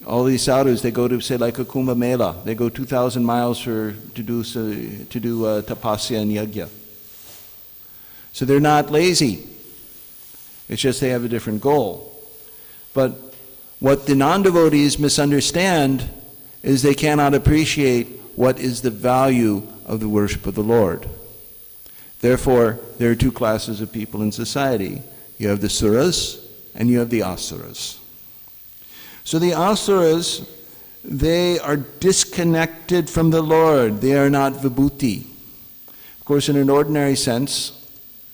all these sadhus, they go to, say, like a Kumbh Mela. They go 2,000 miles to do tapasya and yajna. So they're not lazy. It's just they have a different goal. But what the non-devotees misunderstand is they cannot appreciate what is the value of the worship of the Lord. Therefore, there are 2 classes of people in society. You have the suras and you have the asuras. So the asuras, they are disconnected from the Lord. They are not vibhuti. Of course, in an ordinary sense,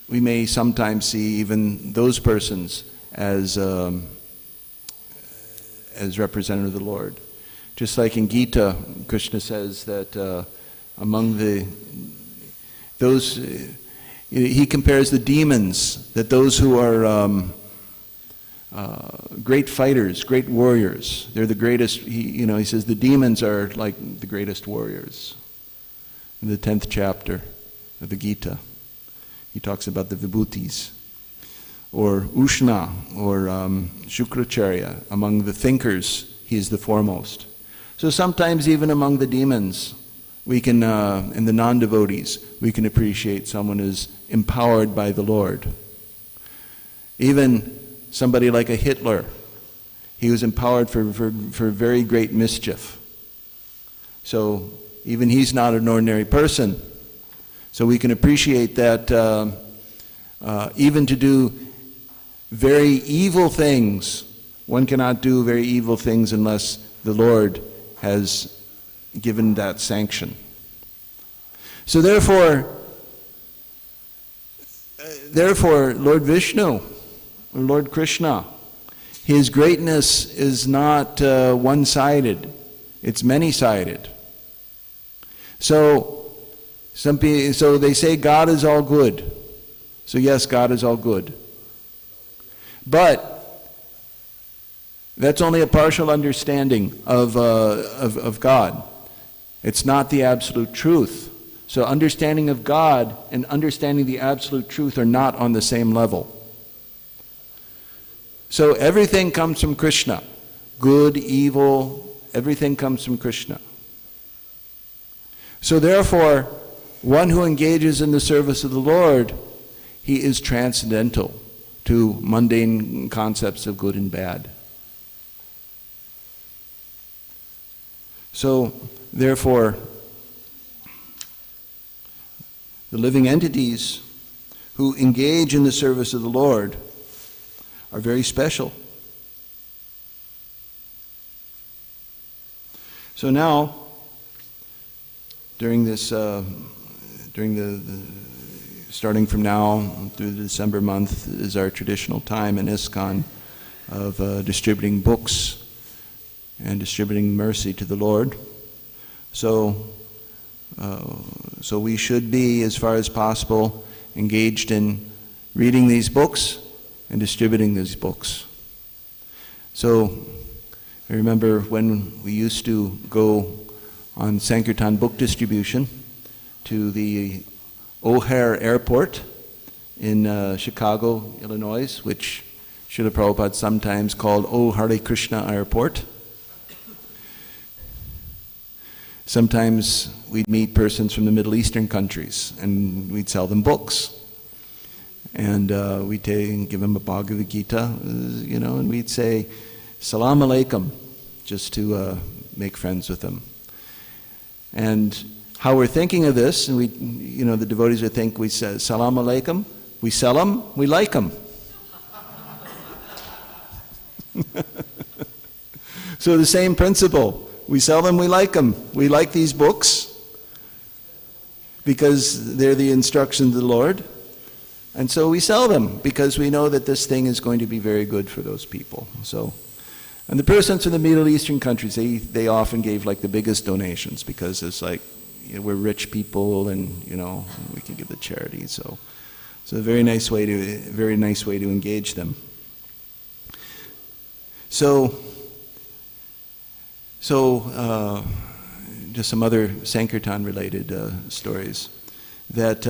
we may sometimes see even those persons as representative of the Lord. Just like in Gita, Krishna says that among he compares the demons, that those who are great fighters, great warriors, they're the greatest. He says the demons are like the greatest warriors. In the 10th chapter of the Gita, he talks about the vibhutis, or Ushna, or Shukracharya. Among the thinkers, he is the foremost. So sometimes even among the demons, we can, in the non-devotees, we can appreciate someone who's empowered by the Lord. Even somebody like a Hitler, he was empowered for very great mischief. So even he's not an ordinary person. So we can appreciate that even to do very evil things, one cannot do very evil things unless the Lord has given that sanction. So therefore, Lord Vishnu, or Lord Krishna, his greatness is not one-sided, it's many-sided. So they say God is all good. So yes, God is all good. But that's only a partial understanding of God. It's not the absolute truth. So understanding of God and understanding the absolute truth are not on the same level. So everything comes from Krishna. Good, evil, everything comes from Krishna. So therefore, one who engages in the service of the Lord, he is transcendental to mundane concepts of good and bad. So therefore, the living entities who engage in the service of the Lord are very special. So now, during this, starting from now through the December month is our traditional time in Iskcon of distributing books and distributing mercy to the Lord. So we should be, as far as possible, engaged in reading these books and distributing these books. So I remember when we used to go on Sankirtan book distribution to the O'Hare Airport in Chicago, Illinois, which Srila Prabhupada sometimes called Hare Krishna Airport. Sometimes we'd meet persons from the Middle Eastern countries and we'd sell them books. And we'd give them a Bhagavad Gita, and we'd say, Salam Alaikum, just to make friends with them. And how we're thinking of this, and the devotees would think we say, Salam Alaikum, we sell them, we like them. So the same principle. We sell them, we like them. We like these books because they're the instructions of the Lord. And so we sell them because we know that this thing is going to be very good for those people. So, and the persons from the Middle Eastern countries, they often gave like the biggest donations because it's like, we're rich people and, we can give the charity. So it's a very nice way to engage them. So just some other Sankirtan related stories that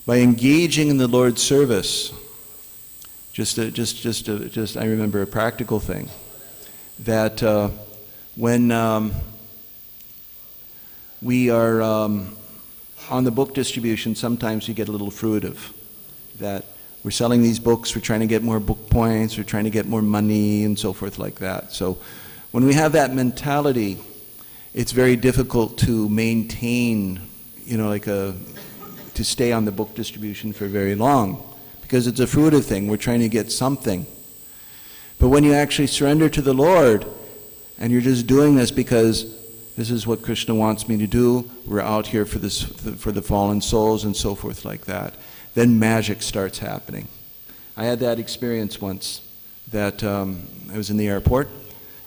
by engaging in the Lord's service, just I remember a practical thing that when we are on the book distribution, sometimes we get a little fruitive that we're selling these books, we're trying to get more book points, we're trying to get more money and so forth like that. So when we have that mentality, it's very difficult to maintain, to stay on the book distribution for very long because it's a fruitive thing. We're trying to get something. But when you actually surrender to the Lord and you're just doing this because this is what Krishna wants me to do, we're out here for the fallen souls and so forth like that, then magic starts happening. I had that experience once that I was in the airport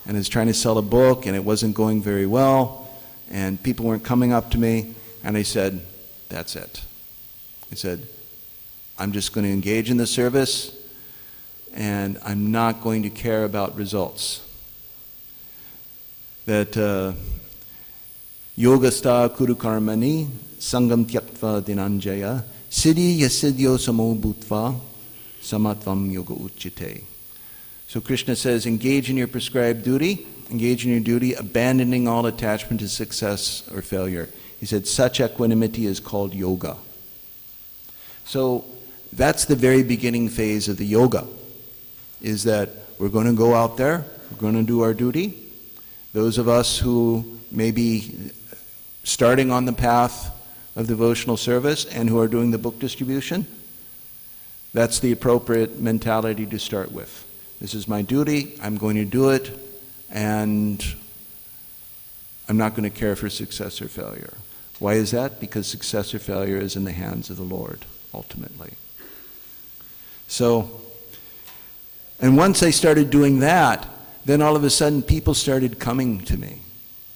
and I was trying to sell a book and it wasn't going very well and people weren't coming up to me and I said, that's it. I said, I'm just going to engage in the service and I'm not going to care about results. That yogastha kuru karmani sangam tyaktva dinanjaya siddhi yasidyo samo bhutva samatvam yoga uchite. So Krishna says, engage in your prescribed duty, engage in your duty, abandoning all attachment to success or failure. He said, such equanimity is called yoga. So that's the very beginning phase of the yoga, is that we're going to go out there, we're going to do our duty. Those of us who may be starting on the path of devotional service and who are doing the book distribution, that's the appropriate mentality to start with. This is my duty, I'm going to do it, and I'm not going to care for success or failure. Why is that? Because success or failure is in the hands of the Lord, ultimately. So, and once I started doing that, then all of a sudden people started coming to me,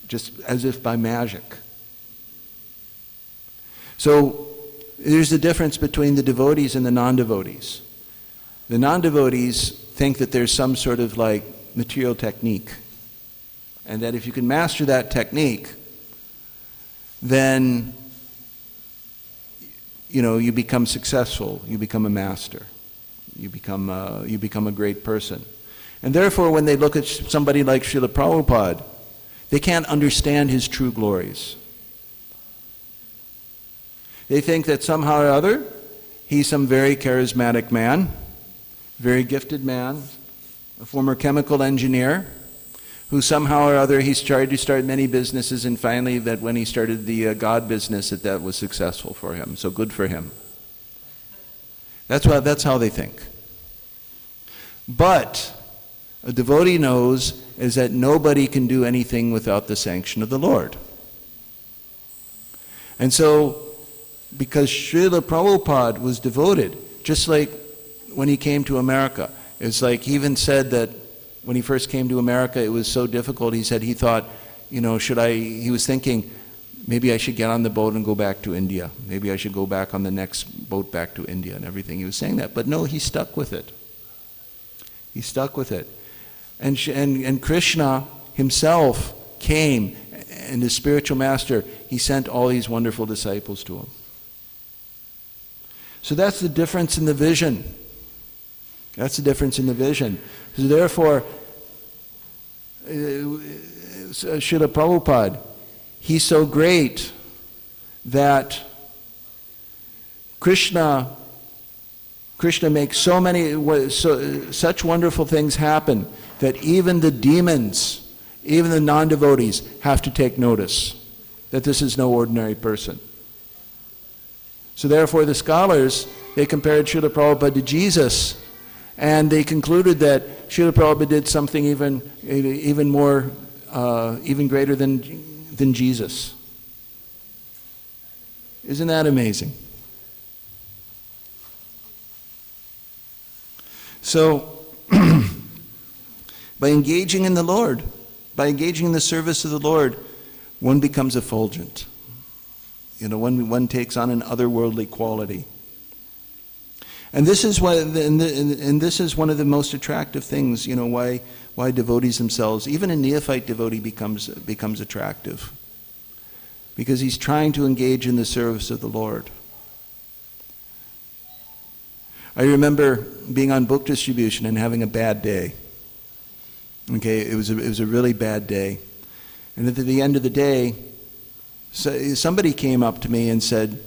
just as if by magic. So, there's the difference between the devotees and the non-devotees. The non-devotees think that there's some sort of like material technique, and that if you can master that technique, then you become successful, you become a master. You become a great person. And therefore, when they look at somebody like Srila Prabhupada, they can't understand his true glories. They think that somehow or other, he's some very charismatic man, very gifted man, a former chemical engineer, who somehow or other he's tried to start many businesses, and finally that when he started the God business, that was successful for him. So good for him. That's how they think. But a devotee knows is that nobody can do anything without the sanction of the Lord. And so, because Srila Prabhupada was devoted, just like when he came to America, it's like he even said that when he first came to America, it was so difficult. He said he thought, he was thinking, maybe I should get on the boat and go back to India. Maybe I should go back on the next boat back to India and everything. He was saying that. But no, he stuck with it. He stuck with it. And Krishna himself came, and his spiritual master, he sent all these wonderful disciples to him. So that's the difference in the vision. That's the difference in the vision. So therefore, Srila Prabhupada, he's so great that Krishna makes such wonderful things happen that even the demons, even the non-devotees have to take notice that this is no ordinary person. So therefore the scholars, they compared Srila Prabhupada to Jesus, and they concluded that Srila Prabhupada did something even more, even greater than Jesus. Isn't that amazing? So, by engaging in the Lord, by engaging in the service of the Lord, one becomes effulgent. One takes on an otherworldly quality. And this is this is one of the most attractive things, why devotees themselves, even a neophyte devotee becomes attractive. Because he's trying to engage in the service of the Lord. I remember being on book distribution and having a bad day. Okay, it was a really bad day. And at the end of the day, somebody came up to me and said,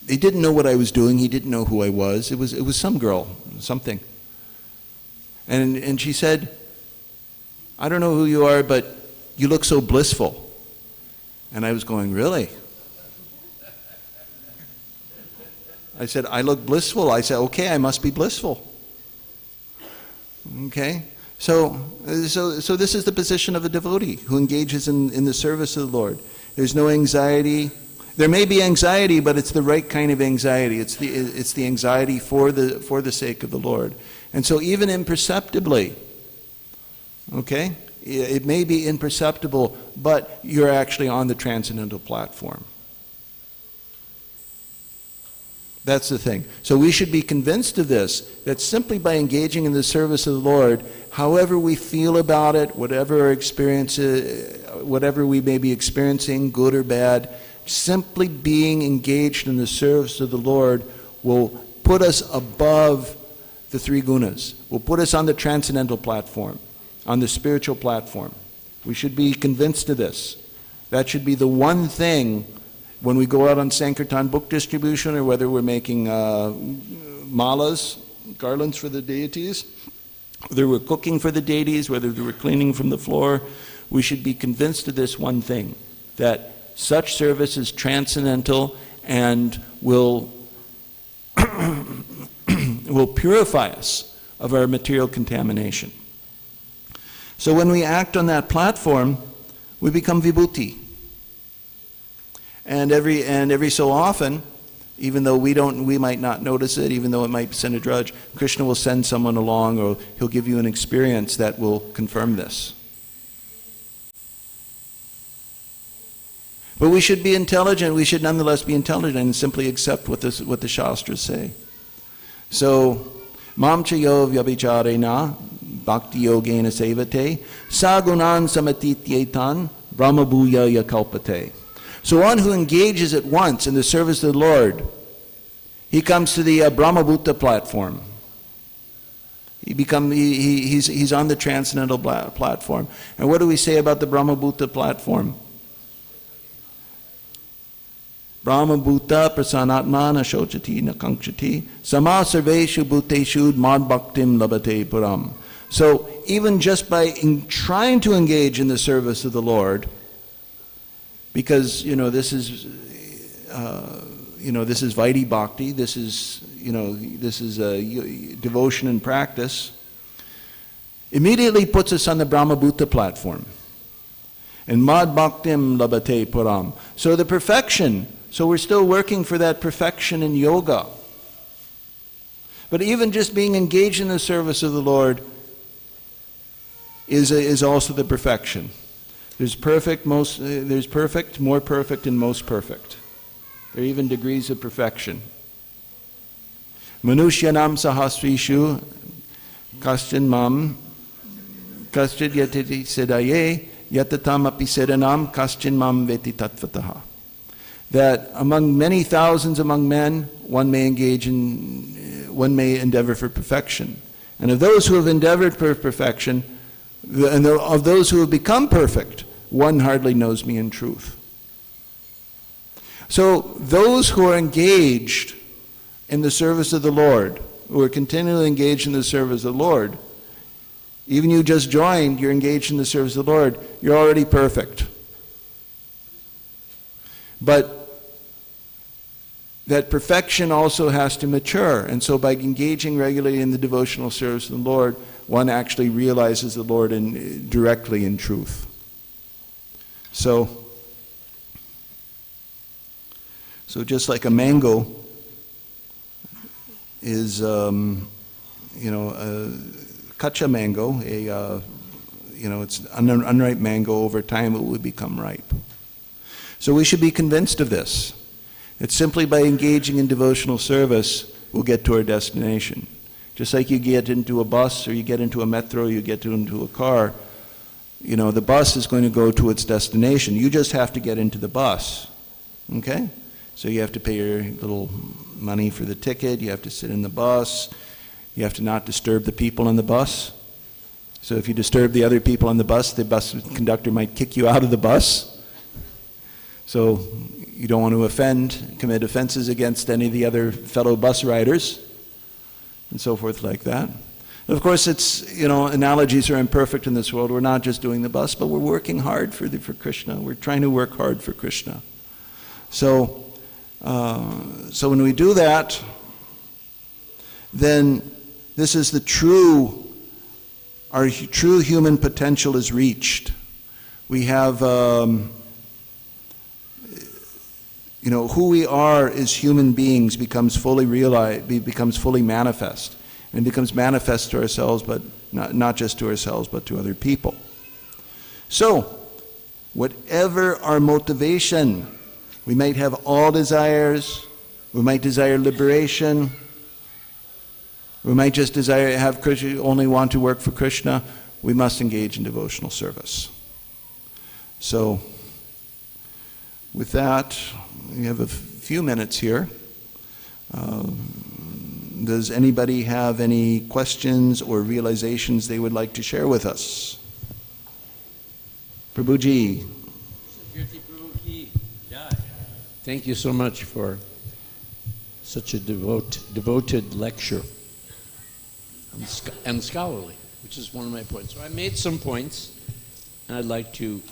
he didn't know what I was doing, he didn't know who I was. It was some girl, something. And she said, I don't know who you are, but you look so blissful. And I was going, really? I said, I look blissful. I said, okay, I must be blissful. Okay? So this is the position of a devotee who engages in the service of the Lord. There's no anxiety. There may be anxiety, but it's the right kind of anxiety. It's the anxiety for the sake of the Lord. And so even imperceptibly, okay, it may be imperceptible, but you're actually on the transcendental platform. That's the thing. So we should be convinced of this, that simply by engaging in the service of the Lord, however we feel about it, whatever our experience is, whatever we may be experiencing, good or bad, simply being engaged in the service of the Lord will put us above the three gunas, will put us on the transcendental platform, on the spiritual platform. We should be convinced of this. That should be the one thing when we go out on Sankirtan book distribution, or whether we're making malas, garlands for the deities, whether we're cooking for the deities, whether we're cleaning from the floor, we should be convinced of this one thing, that such service is transcendental and will purify us of our material contamination. So when we act on that platform, we become vibhuti. And every so often, even though we might not notice it, even though it might send a drudge, Krishna will send someone along, or he'll give you an experience that will confirm this. But we should be intelligent. We should nonetheless be intelligent and simply accept what the Shastras say. So, Mam chayo vyabhicharena bhakti yogena sevate sagunan samatityetan brahmabhuya yakalpate. So one who engages at once in the service of the Lord, He comes to the Brahmabhuta platform. He's on the transcendental platform. And what do we say about the Brahmabhuta platform? Brahmabhuta prasanatma na shochati na kankshati sama sarveshu bhuteshu mad bhaktim labate puram. So even just by trying to engage in the service of the Lord, because this is Vaidhi Bhakti, this is devotion and practice, immediately puts us on the Brahmabhuta platform. And mad bhaktim labate puram. So the perfection, so we're still working for that perfection in yoga. But even just being engaged in the service of the Lord is also the perfection. There's perfect, more perfect, and most perfect. There are even degrees of perfection. Manushyanam sahasrishu kaschin mam kaschid yatiti sedaye yatatam api sedanam kaschin mam veti tatvataha. That among many thousands among men, one may endeavor for perfection. And of those who have endeavored for perfection, and of those who have become perfect, one hardly knows me in truth. So those who are engaged in the service of the Lord, who are continually engaged in the service of the Lord, even you just joined, you're engaged in the service of the Lord, you're already perfect. But that perfection also has to mature. And so by engaging regularly in the devotional service of the Lord, one actually realizes the Lord directly in truth. So just like a mango is, a kacha mango, it's an unripe mango, over time it will become ripe. So we should be convinced of this. It's simply by engaging in devotional service we'll get to our destination. Just like you get into a bus or you get into a metro, you get into a car, the bus is going to go to its destination. You just have to get into the bus, okay? So you have to pay your little money for the ticket, you have to sit in the bus, you have to not disturb the people on the bus. So if you disturb the other people on the bus conductor might kick you out of the bus. So you don't want to commit offenses against any of the other fellow bus riders, and so forth like that. And of course, it's, analogies are imperfect in this world. We're not just doing the bus, but we're working hard for Krishna. We're trying to work hard for Krishna. So when we do that, then this is our true human potential is reached. We have, who we are as human beings becomes fully realized, becomes fully manifest. And it becomes manifest to ourselves, but not just to ourselves, but to other people. So, whatever our motivation, we might have all desires, we might desire liberation, we might just have Krishna, only want to work for Krishna, we must engage in devotional service. So, with that, we have a few minutes here. Does anybody have any questions or realizations they would like to share with us? Prabhuji. Thank you so much for such a devoted lecture and scholarly, which is one of my points. So I made some points, and I'd like to,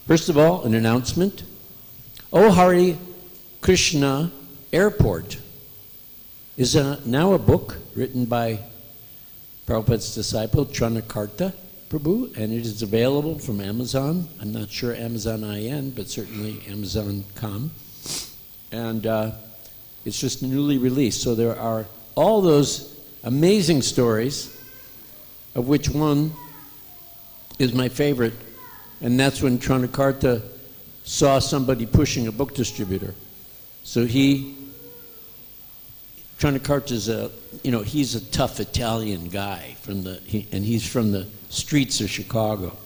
first of all, an announcement. Oh, Hare Krishna Airport is now a book written by Prabhupada's disciple, Krishna Prabhu, and it is available from Amazon. I'm not sure Amazon IN, but certainly Amazon.com. And it's just newly released. So there are all those amazing stories, of which one is my favorite, and that's when Krishna saw somebody pushing a book distributor. So Krishna is he's a tough Italian guy and he's from the streets of Chicago.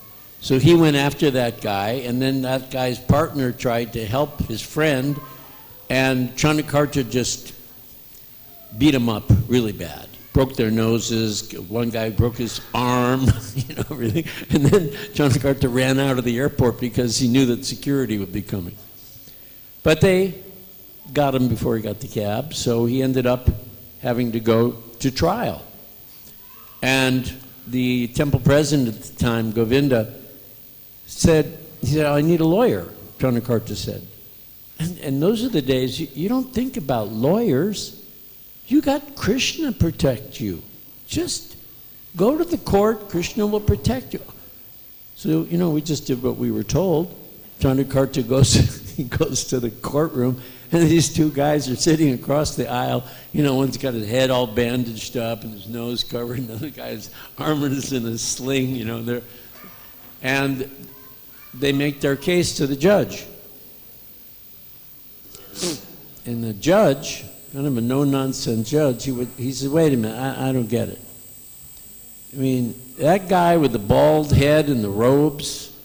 So he went after that guy, and then that guy's partner tried to help his friend And Chanakarta just beat them up really bad. Broke their noses. One guy broke his arm, everything. And then Chanakarta ran out of the airport because he knew that security would be coming. But they got him before he got the cab, so he ended up having to go to trial. And the temple president at the time, Govinda, said, I need a lawyer, Chanakarta said. And those are the days you don't think about lawyers. You got Krishna protect you. Just go to the court, Krishna will protect you. So, we just did what we were told. Chanakarta goes to the courtroom, and these two guys are sitting across the aisle. One's got his head all bandaged up and his nose covered, and the other guy's arm is in a sling, and they make their case to the judge. And the judge, kind of a no-nonsense judge, he said, wait a minute, I don't get it. I mean, that guy with the bald head and the robes,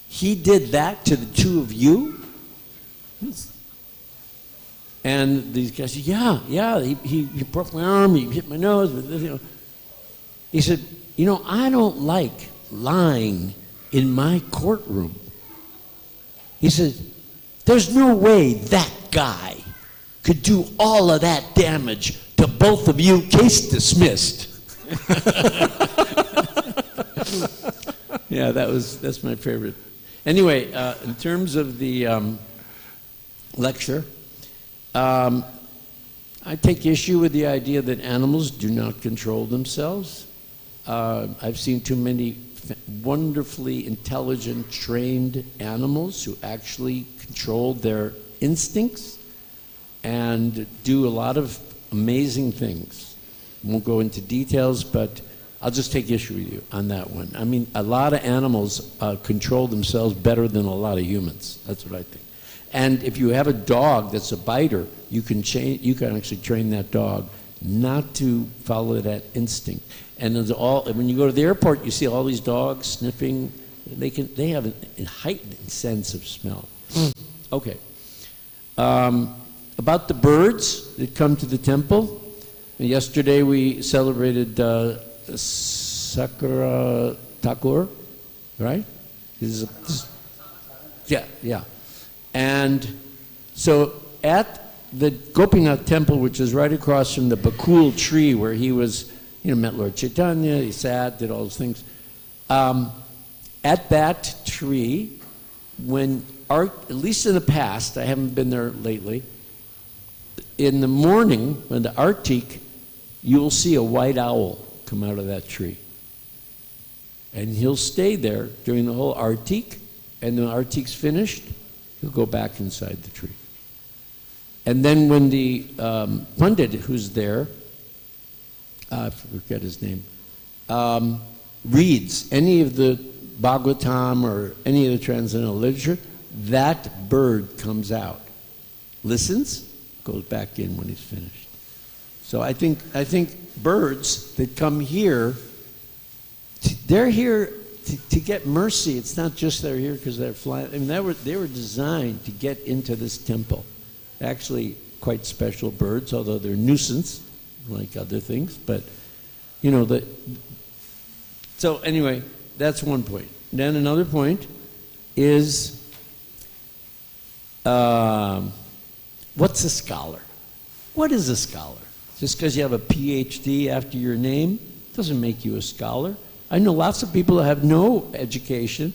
he did that to the two of you? And these guys said, yeah, he broke my arm, he hit my nose. He said, I don't like lying in my courtroom. He said, there's no way that guy could do all of that damage to both of you. Case dismissed. Yeah, that's my favorite. Anyway, in terms of the lecture, I take issue with the idea that animals do not control themselves. I've seen too many wonderfully intelligent, trained animals who actually control their instincts and do a lot of amazing things. Won't go into details, but I'll just take issue with you on that one. I mean, a lot of animals control themselves better than a lot of humans. That's what I think. And if you have a dog that's a biter, you can actually train that dog not to follow that instinct. And when you go to the airport, you see all these dogs sniffing. They have a heightened sense of smell. Okay. About the birds that come to the temple. Yesterday we celebrated Sakura Thakur, right? Yeah. And so at the Gopinath temple, which is right across from the Bakul tree where he was, met Lord Chaitanya, he sat, did all those things. At that tree, at least in the past, I haven't been there lately, in the morning, when the Artik, you'll see a white owl come out of that tree. And he'll stay there during the whole Artik, and when the Artik's finished, he'll go back inside the tree. And then when the Pandit who's there, I forget his name, reads any of the Bhagavatam or any of the transcendental literature, that bird comes out, listens, goes back in when he's finished. So I think birds that come here, they're here to get mercy. It's not just they're here because they're flying. I mean, they were designed to get into this temple. Actually, quite special birds, although they're nuisance, like other things. But so anyway, that's one point. Then another point is, what's a scholar? What is a scholar? Just because you have a PhD after your name doesn't make you a scholar. I know lots of people that have no education,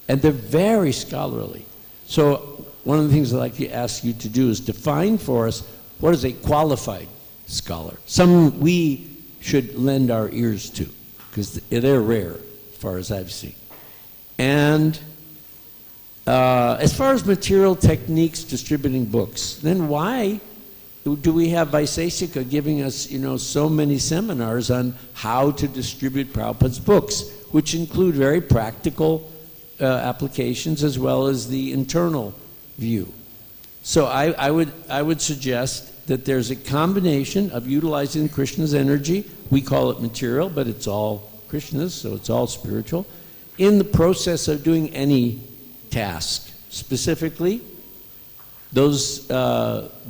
and they're very scholarly. So one of the things I'd like to ask you to do is define for us what is a qualified scholar. Some we should lend our ears to, because they're rare, as far as I've seen. And as far as material techniques distributing books, then why do we have Vaisesika giving us, so many seminars on how to distribute Prabhupada's books, which include very practical applications as well as the internal view. So I would suggest that there's a combination of utilizing Krishna's energy. We call it material, but it's all Krishna's, so it's all spiritual, in the process of doing any task. Specifically, Those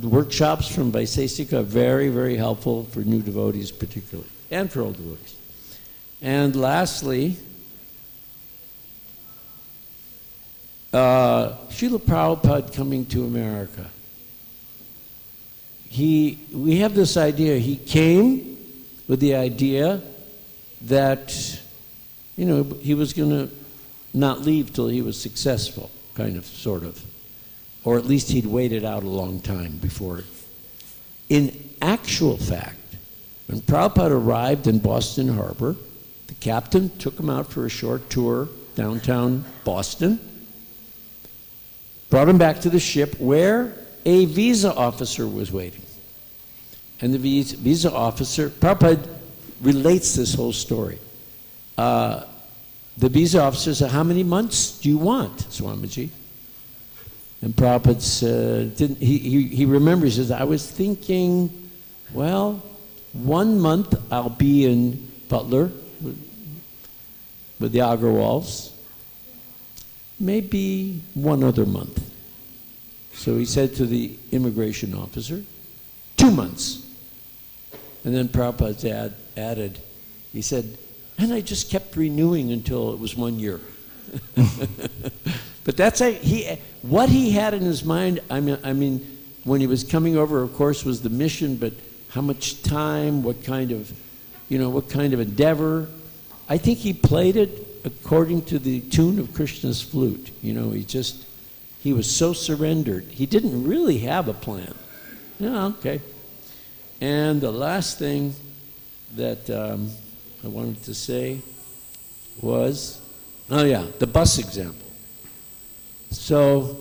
workshops from Vaisesika are very, very helpful for new devotees particularly, and for old devotees. And lastly, Srila Prabhupada coming to America. We have this idea, he came with the idea that, you know, he was going to not leave till he was successful, kind of, sort of. Or at least he'd waited out a long time before. In actual fact, when Prabhupada arrived in Boston Harbor, the captain took him out for a short tour downtown Boston, brought him back to the ship where a visa officer was waiting. And the visa officer, Prabhupada relates this whole story. The visa officer said, "How many months do you want, Swamiji?" And Prabhupada said, he remembers, he says, "I was thinking, well, 1 month I'll be in Butler with the Agrawals, maybe 1 other month." So he said to the immigration officer, 2 months. And then Prabhupada added, he said, "And I just kept renewing until it was 1 year." But that's what he had in his mind. I mean, when he was coming over, of course, was the mission, but how much time, what kind of endeavor. I think he played it according to the tune of Krishna's flute. You know, he was so surrendered. He didn't really have a plan. Yeah, okay. And the last thing that I wanted to say was, the bus example. So,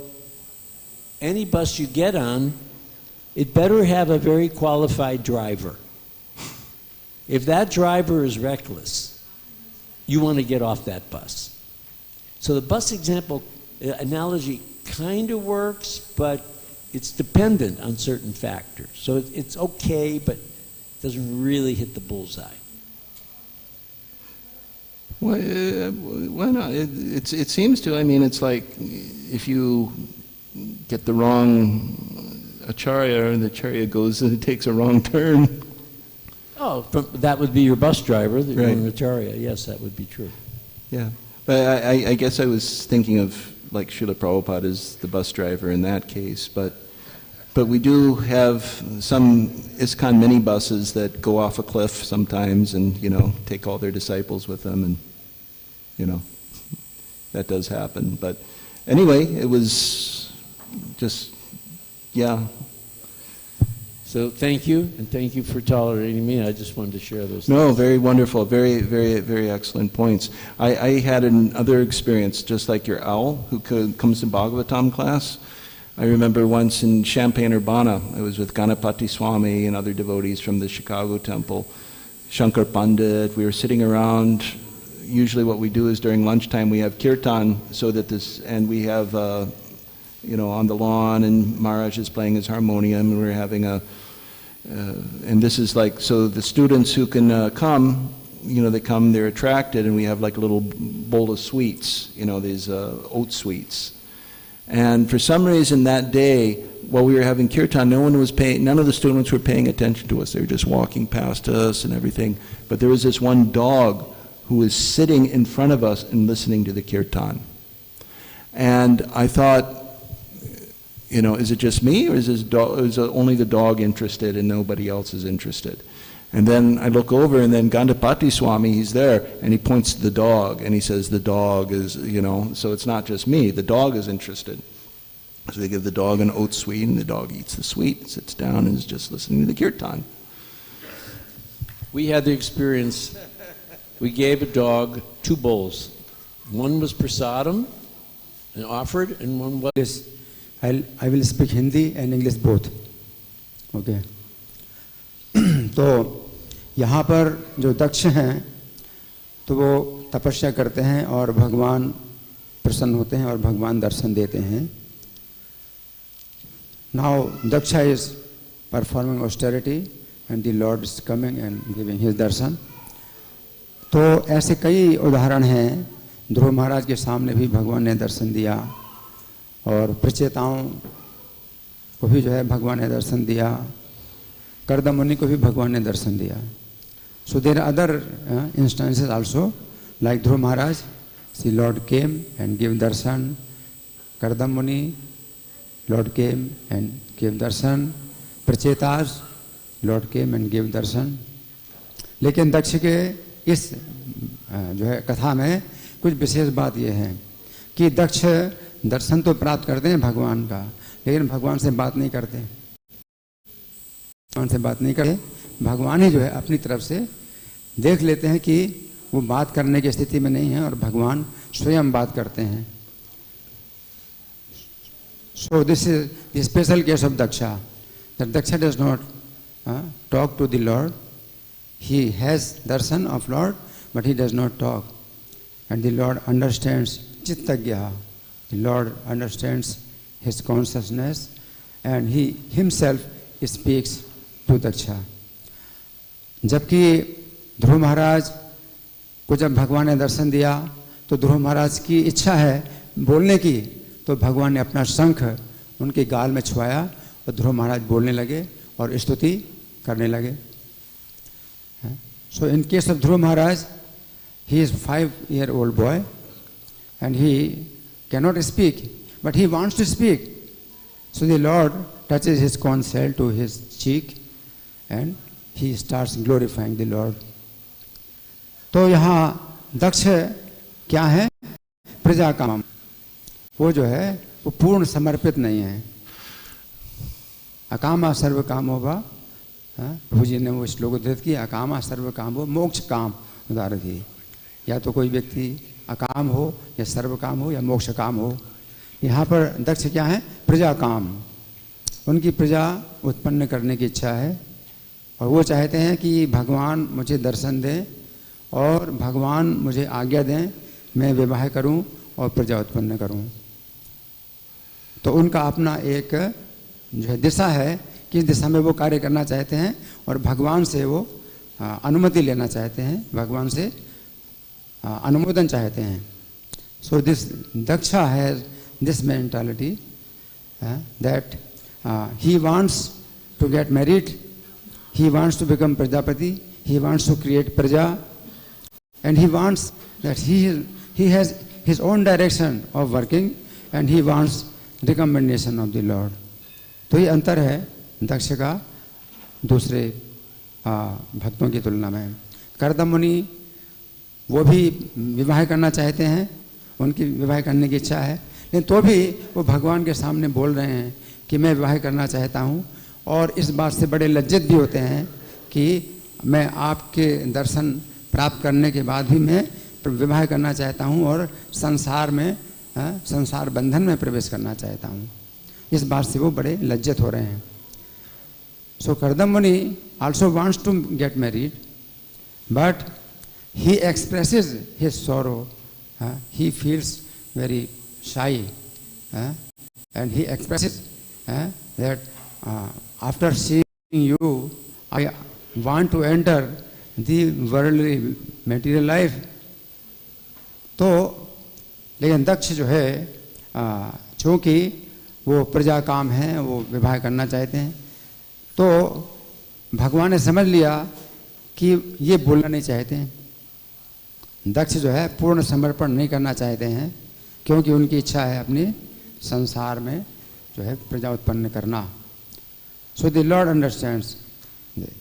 any bus you get on, it better have a very qualified driver. If that driver is reckless, you want to get off that bus. So the bus example analogy kind of works, but it's dependent on certain factors. So it's okay, but it doesn't really hit the bullseye. Why not? It seems to. I mean, it's like if you get the wrong acharya and the acharya goes and it takes a wrong turn. Oh, that would be your bus driver, the Right. acharya. Yes, that would be true. Yeah, but I guess I was thinking of like Srila Prabhupada as the bus driver in that case, but we do have some Iskcon minibuses that go off a cliff sometimes and, you know, take all their disciples with them, and, you know, that does happen. But anyway, it was just, yeah. So thank you, and thank you for tolerating me. I just wanted to share those No, things. very wonderful, very, very, very excellent points. I had another experience, just like your owl, who comes to Bhagavatam class. I remember once in Champaign-Urbana, I was with Ganapati Swami and other devotees from the Chicago temple, Shankar Pandit. We were sitting around. Usually what we do is during lunchtime we have kirtan, so that and we have, you know, on the lawn, and Maharaj is playing his harmonium, and we're having and this is like, so the students who can come, you know, they come, they're attracted, and we have like a little bowl of sweets, you know, these oat sweets. And for some reason that day, while we were having kirtan, none of the students were paying attention to us. They were just walking past us and everything. But there was this one dog who was sitting in front of us and listening to the kirtan. And I thought, you know, is it just me, or is only the dog interested and nobody else is interested? And then I look over, and then Gandapati Swami, he's there, and he points to the dog, and he says the dog is, you know, so it's not just me, the dog is interested. So they give the dog an oat sweet, and the dog eats the sweet, sits down, and is just listening to the kirtan. We had the experience, we gave a dog 2 bowls. One was prasadam, and offered, and one was... Yes, I will speak Hindi and English both. Okay. तो यहाँ पर जो दक्ष हैं तो वो तपस्या करते हैं और भगवान प्रसन्न होते हैं और भगवान दर्शन देते हैं. Now Daksha is performing austerity and the Lord is coming and giving his darshan. तो ऐसे कई उदाहरण हैं. ध्रुव महाराज के सामने भी भगवान ने दर्शन दिया और प्रचेताओं को भी जो है भगवान ने दर्शन दिया, कर्दम मुनि को भी भगवान ने दर्शन दिया। So there are other instances also, like Dhruv Maharaj, see Lord came and give darshan, Kardam Muni Lord came and give darshan, Prachetas Lord came and give darshan. लेकिन दक्ष के इस जो है कथा में कुछ विशेष बात यह है कि दक्ष दर्शन तो प्राप्त करते हैं भगवान का, लेकिन भगवान से बात नहीं करते, भगवान से बात नहीं करते। भगवान ही जो है अपनी तरफ से देख लेते हैं कि वो बात करने की स्थिति में नहीं है और भगवान स्वयं बात करते हैं। So this is the special case of Daksha, that Daksha does not talk to the Lord. He has darshan of Lord, but he does not talk. And the Lord understands chittagya. The Lord understands his consciousness, and he himself speaks to Daksha. जबकि ध्रुव महाराज को जब भगवान ने दर्शन दिया तो ध्रुव महाराज की इच्छा है बोलने की, तो भगवान ने अपना शंख उनके गाल में छुआया और ध्रुव महाराज बोलने लगे और स्तुति करने लगे। So in case of Dhruv Maharaj, he is 5-year-old boy and he cannot speak, but he wants to speak. So the Lord touches his कॉर्न shell to his cheek and he starts glorifying the Lord. तो यहाँ दक्ष क्या है? प्रजा काम। वो जो है वो पूर्ण समर्पित नहीं है। अकामा सर्व काम होगा, प्रभु जी ने वो श्लोक उद्धृत किया, अकामा सर्व काम हो मोक्ष काम उदाहरण थी। या तो कोई व्यक्ति अकाम हो या सर्व काम हो या मोक्ष काम हो। यहाँ पर दक्ष क्या है? प्रजा काम। उनकी प्रजा उत्पन्न करने की इच्छा है और वो चाहते हैं कि भगवान मुझे दर्शन दें और भगवान मुझे आज्ञा दें, मैं विवाह करूं और प्रजा उत्पन्न करूं। तो उनका अपना एक जो है दिशा है, किस दिशा में वो कार्य करना चाहते हैं और भगवान से वो अनुमति लेना चाहते हैं, भगवान से अनुमोदन चाहते हैं। So this Daksha has this mentality that he wants to get married, he wants to become Prajapati, he wants to create Praja, and he wants that he has his own direction of working and he wants recommendation of the Lord. तो ये अंतर है दक्ष का दूसरे भक्तों की तुलना में। कर्दम मुनि वो भी विवाह करना चाहते हैं, उनकी विवाह करने की इच्छा है, लेकिन तो भी वो भगवान के सामने बोल रहे हैं कि मैं विवाह करना चाहता हूँ और इस बात से बड़े लज्जित भी होते हैं कि मैं आपके दर्शन प्राप्त करने के बाद भी मैं विवाह करना चाहता हूँ और संसार में संसार बंधन में प्रवेश करना चाहता हूँ। इस बात से वो बड़े लज्जित हो रहे हैं। So Kardam Muni also wants to get married but he expresses his sorrow, he feels very shy and he expresses that after seeing you I want to enter the worldly material life. तो लेकिन दक्ष जो है चूँकि वो प्रजा काम है, वो विवाह करना चाहते हैं, तो भगवान ने समझ लिया कि ये बोलना नहीं चाहते हैं। दक्ष जो है पूर्ण समर्पण नहीं करना चाहते हैं क्योंकि उनकी इच्छा है अपनी संसार में जो है प्रजा उत्पन्न करना। So the Lord understands.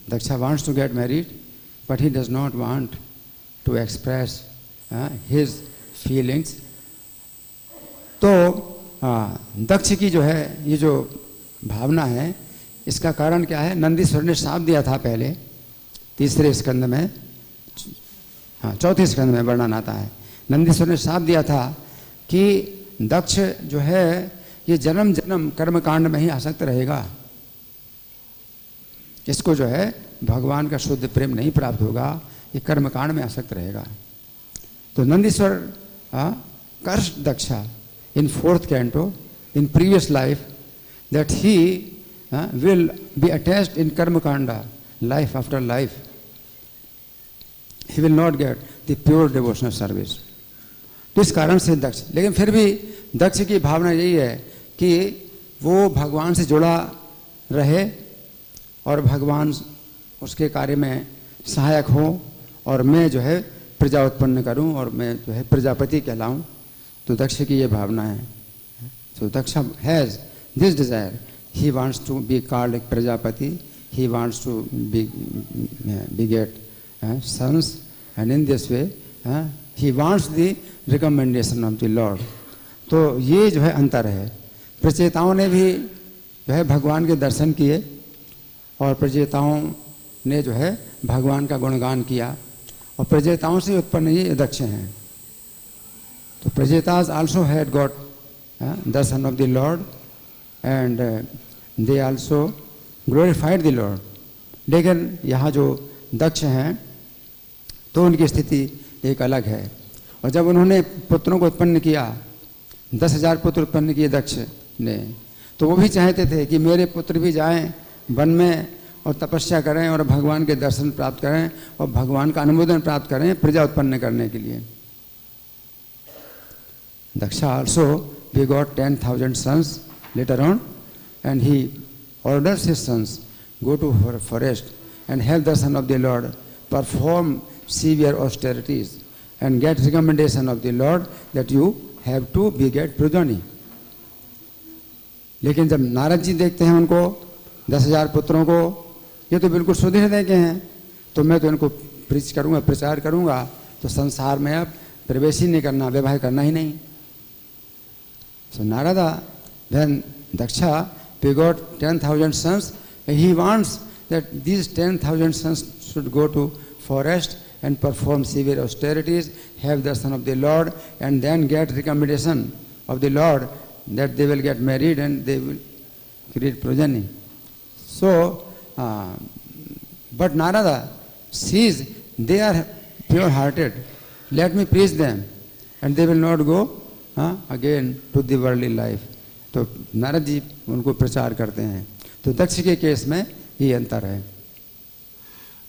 Daksha wants to get married, but he does not want to express his feelings. तो दक्ष की जो है ये जो भावना है, इसका कारण क्या है? नंदीश्वर ने शाप दिया था पहले, तीसरे स्कंद में, चौथे स्कंद में वर्णन आता है। नंदीश्वर ने शाप दिया था कि दक्ष जो है ये जन्म जन्म कर्मकांड में ही आसक्त रहेगा, इसको जो है भगवान का शुद्ध प्रेम नहीं प्राप्त होगा, ये कर्मकांड में आसक्त रहेगा। तो नंदीश्वर कर्ष दक्षा इन 4th canto in previous life that he will be attached in karmakanda life after life. He will not get the pure devotional service. तो इस कारण से दक्ष, लेकिन फिर भी दक्ष की भावना यही है कि वो भगवान से जुड़ा रहे और भगवान उसके कार्य में सहायक हो और मैं जो है प्रजा उत्पन्न करूं और मैं जो है प्रजापति कहलाऊं। तो दक्ष की ये भावना है। So Daksha has this desire. He wants to be called a Prajapati. He wants to beget sons, and in this way he wants the recommendation of the Lord. तो ये जो है अंतर है। प्रचेताओं ने भी जो है भगवान के दर्शन किए और प्रचेताओं ने जो है भगवान का गुणगान किया और प्रचेताओं से उत्पन्न ये दक्ष हैं। तो प्रचेतास also had got darshan of the Lord and they also glorified the Lord. लेकिन यहाँ जो दक्ष हैं तो उनकी स्थिति एक अलग है। और जब उन्होंने पुत्रों को उत्पन्न किया, 10,000 पुत्र उत्पन्न किए दक्ष ने, तो वो भी चाहते थे कि मेरे पुत्र भी जाएं वन में और तपस्या करें और भगवान के दर्शन प्राप्त करें और भगवान का अनुमोदन प्राप्त करें प्रजा उत्पन्न करने के लिए। Daksha also begot 10,000 sons later on, and he orders his sons, go to forest and have darshan of the Lord, perform severe austerities and get recommendation of the Lord that you have to beget progeny. लेकिन जब नारद जी देखते हैं उनको 10,000 पुत्रों को, ये तो बिल्कुल शुद्ध हृदय के हैं, तो मैं तो इनको प्रीच करूंगा, प्रचार करूंगा, तो संसार में अब प्रवेश ही नहीं करना, विवाह करना ही नहीं। So Narada, when Daksha begot 10,000 sons, he wants that these 10,000 sons should go to forest and perform severe austerities, have the son of the Lord, and then get recommendation of the Lord that they will get married and they will create progeny. So, but Narada sees they are pure-hearted. Let me preach them, and they will not go again to the worldly life. तो नारद जी उनको प्रचार करते हैं। तो दक्ष के case में ये अंतर है।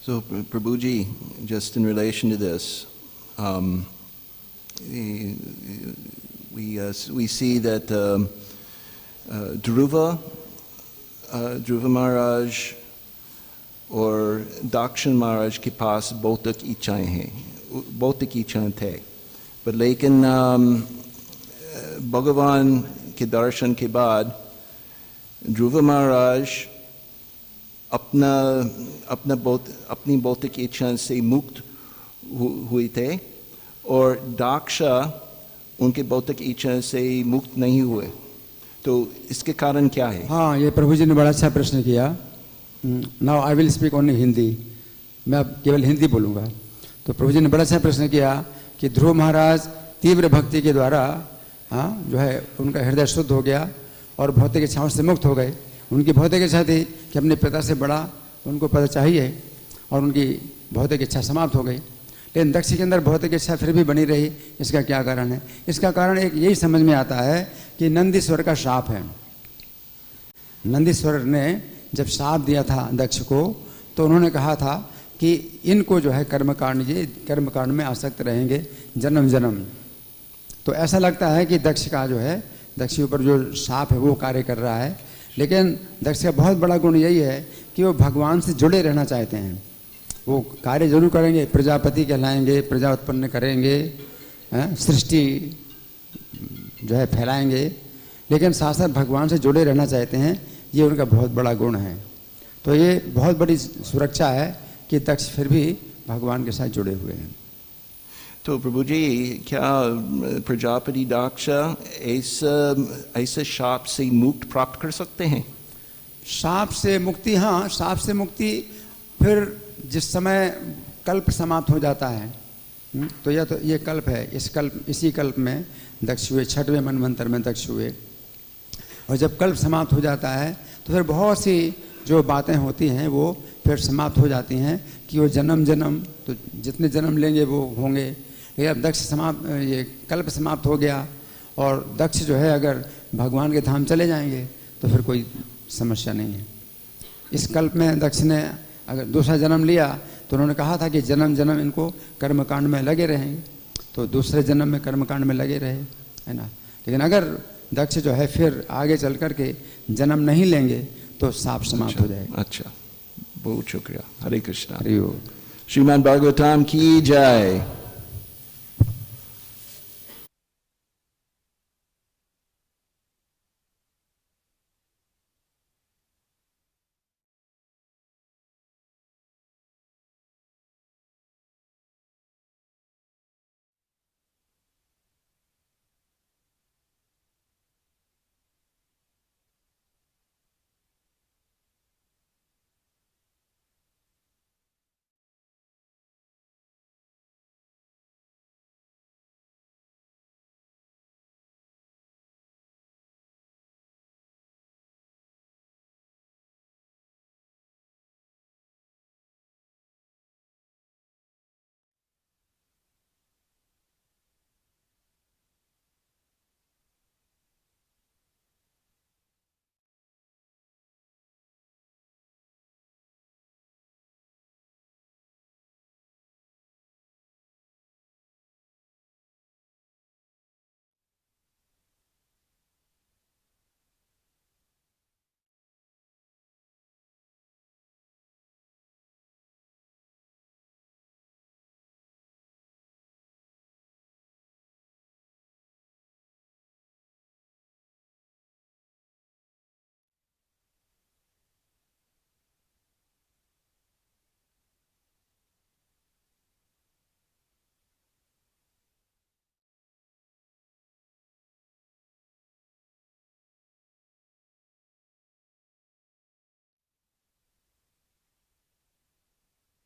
So Prabhuji, just in relation to this, we see that Dhruva Maharaj और दाक्षिण महाराज के पास भौतिक इच्छाएं हैं, भौतिक इच्छाएं थे, पर लेकिन भगवान के दर्शन के बाद ध्रुव महाराज अपनी भौतिक इच्छा से मुक्त हुए थे और दाक्षा उनके भौतिक इच्छा से मुक्त नहीं हुए। तो इसके कारण क्या है? हाँ, ये प्रभु जी ने बड़ा अच्छा प्रश्न किया। Now I will speak only Hindi, मैं अब केवल हिंदी बोलूँगा। तो प्रभु जी ने बड़ा अच्छा प्रश्न किया कि ध्रुव महाराज तीव्र भक्ति के द्वारा जो है उनका हृदय शुद्ध हो गया और भौतिक इच्छाओं से मुक्त हो गए। उनकी भौतिक इच्छा थी कि अपने पिता से बड़ा उनको पद चाहिए और उनकी भौतिक इच्छा समाप्त हो गई। लेकिन दक्ष के अंदर भौतिक इच्छा फिर भी बनी रही। इसका क्या कारण है? इसका कारण एक यही समझ में आता है कि नंदीश्वर का शाप है। नंदीश्वर ने जब शाप दिया था दक्ष को, तो उन्होंने कहा था कि इनको जो है कर्मकांड में आसक्त रहेंगे जन्म जन्म। तो ऐसा लगता है कि दक्ष का जो है, दक्ष के ऊपर जो शाप है वो कार्य कर रहा है। लेकिन दक्ष का बहुत बड़ा गुण यही है कि वो भगवान से जुड़े रहना चाहते हैं। वो कार्य जरूर करेंगे, प्रजापति कहलाएंगे, प्रजा उत्पन्न करेंगे, सृष्टि जो है फैलाएंगे, लेकिन साथ साथ भगवान से जुड़े रहना चाहते हैं। ये उनका बहुत बड़ा गुण है। तो ये बहुत बड़ी सुरक्षा है कि दक्ष फिर भी भगवान के साथ जुड़े हुए हैं। तो प्रभु जी, क्या प्रजापति दाक्षा ऐसे शाप से मुक्त प्राप्त कर सकते हैं? शाप से मुक्ति, हाँ, शाप से मुक्ति फिर जिस समय कल्प समाप्त हो जाता है, तो ये कल्प है, इसी कल्प में दक्ष हुए, 6वें मनवंतर में दक्ष हुए। और जब कल्प समाप्त हो जाता है तो फिर बहुत सी जो बातें होती हैं वो फिर समाप्त हो जाती हैं कि वो जन्म तो जितने जन्म लेंगे वो होंगे। लेकिन अब ये कल्प समाप्त हो गया और दक्ष जो है अगर भगवान के धाम चले जाएंगे तो फिर कोई समस्या नहीं है। इस कल्प में दक्ष ने अगर दूसरा जन्म लिया तो उन्होंने कहा था कि जन्म इनको कर्मकांड में लगे रहेंगे, तो दूसरे जन्म में कर्मकांड में लगे रहे, है ना। लेकिन अगर दक्ष जो है फिर आगे चल करके जन्म नहीं लेंगे तो साफ समाप्त हो जाएगा। अच्छा, बहुत शुक्रिया। हरे कृष्णा। हरि ओम। श्रीमद् भागवतम की जय।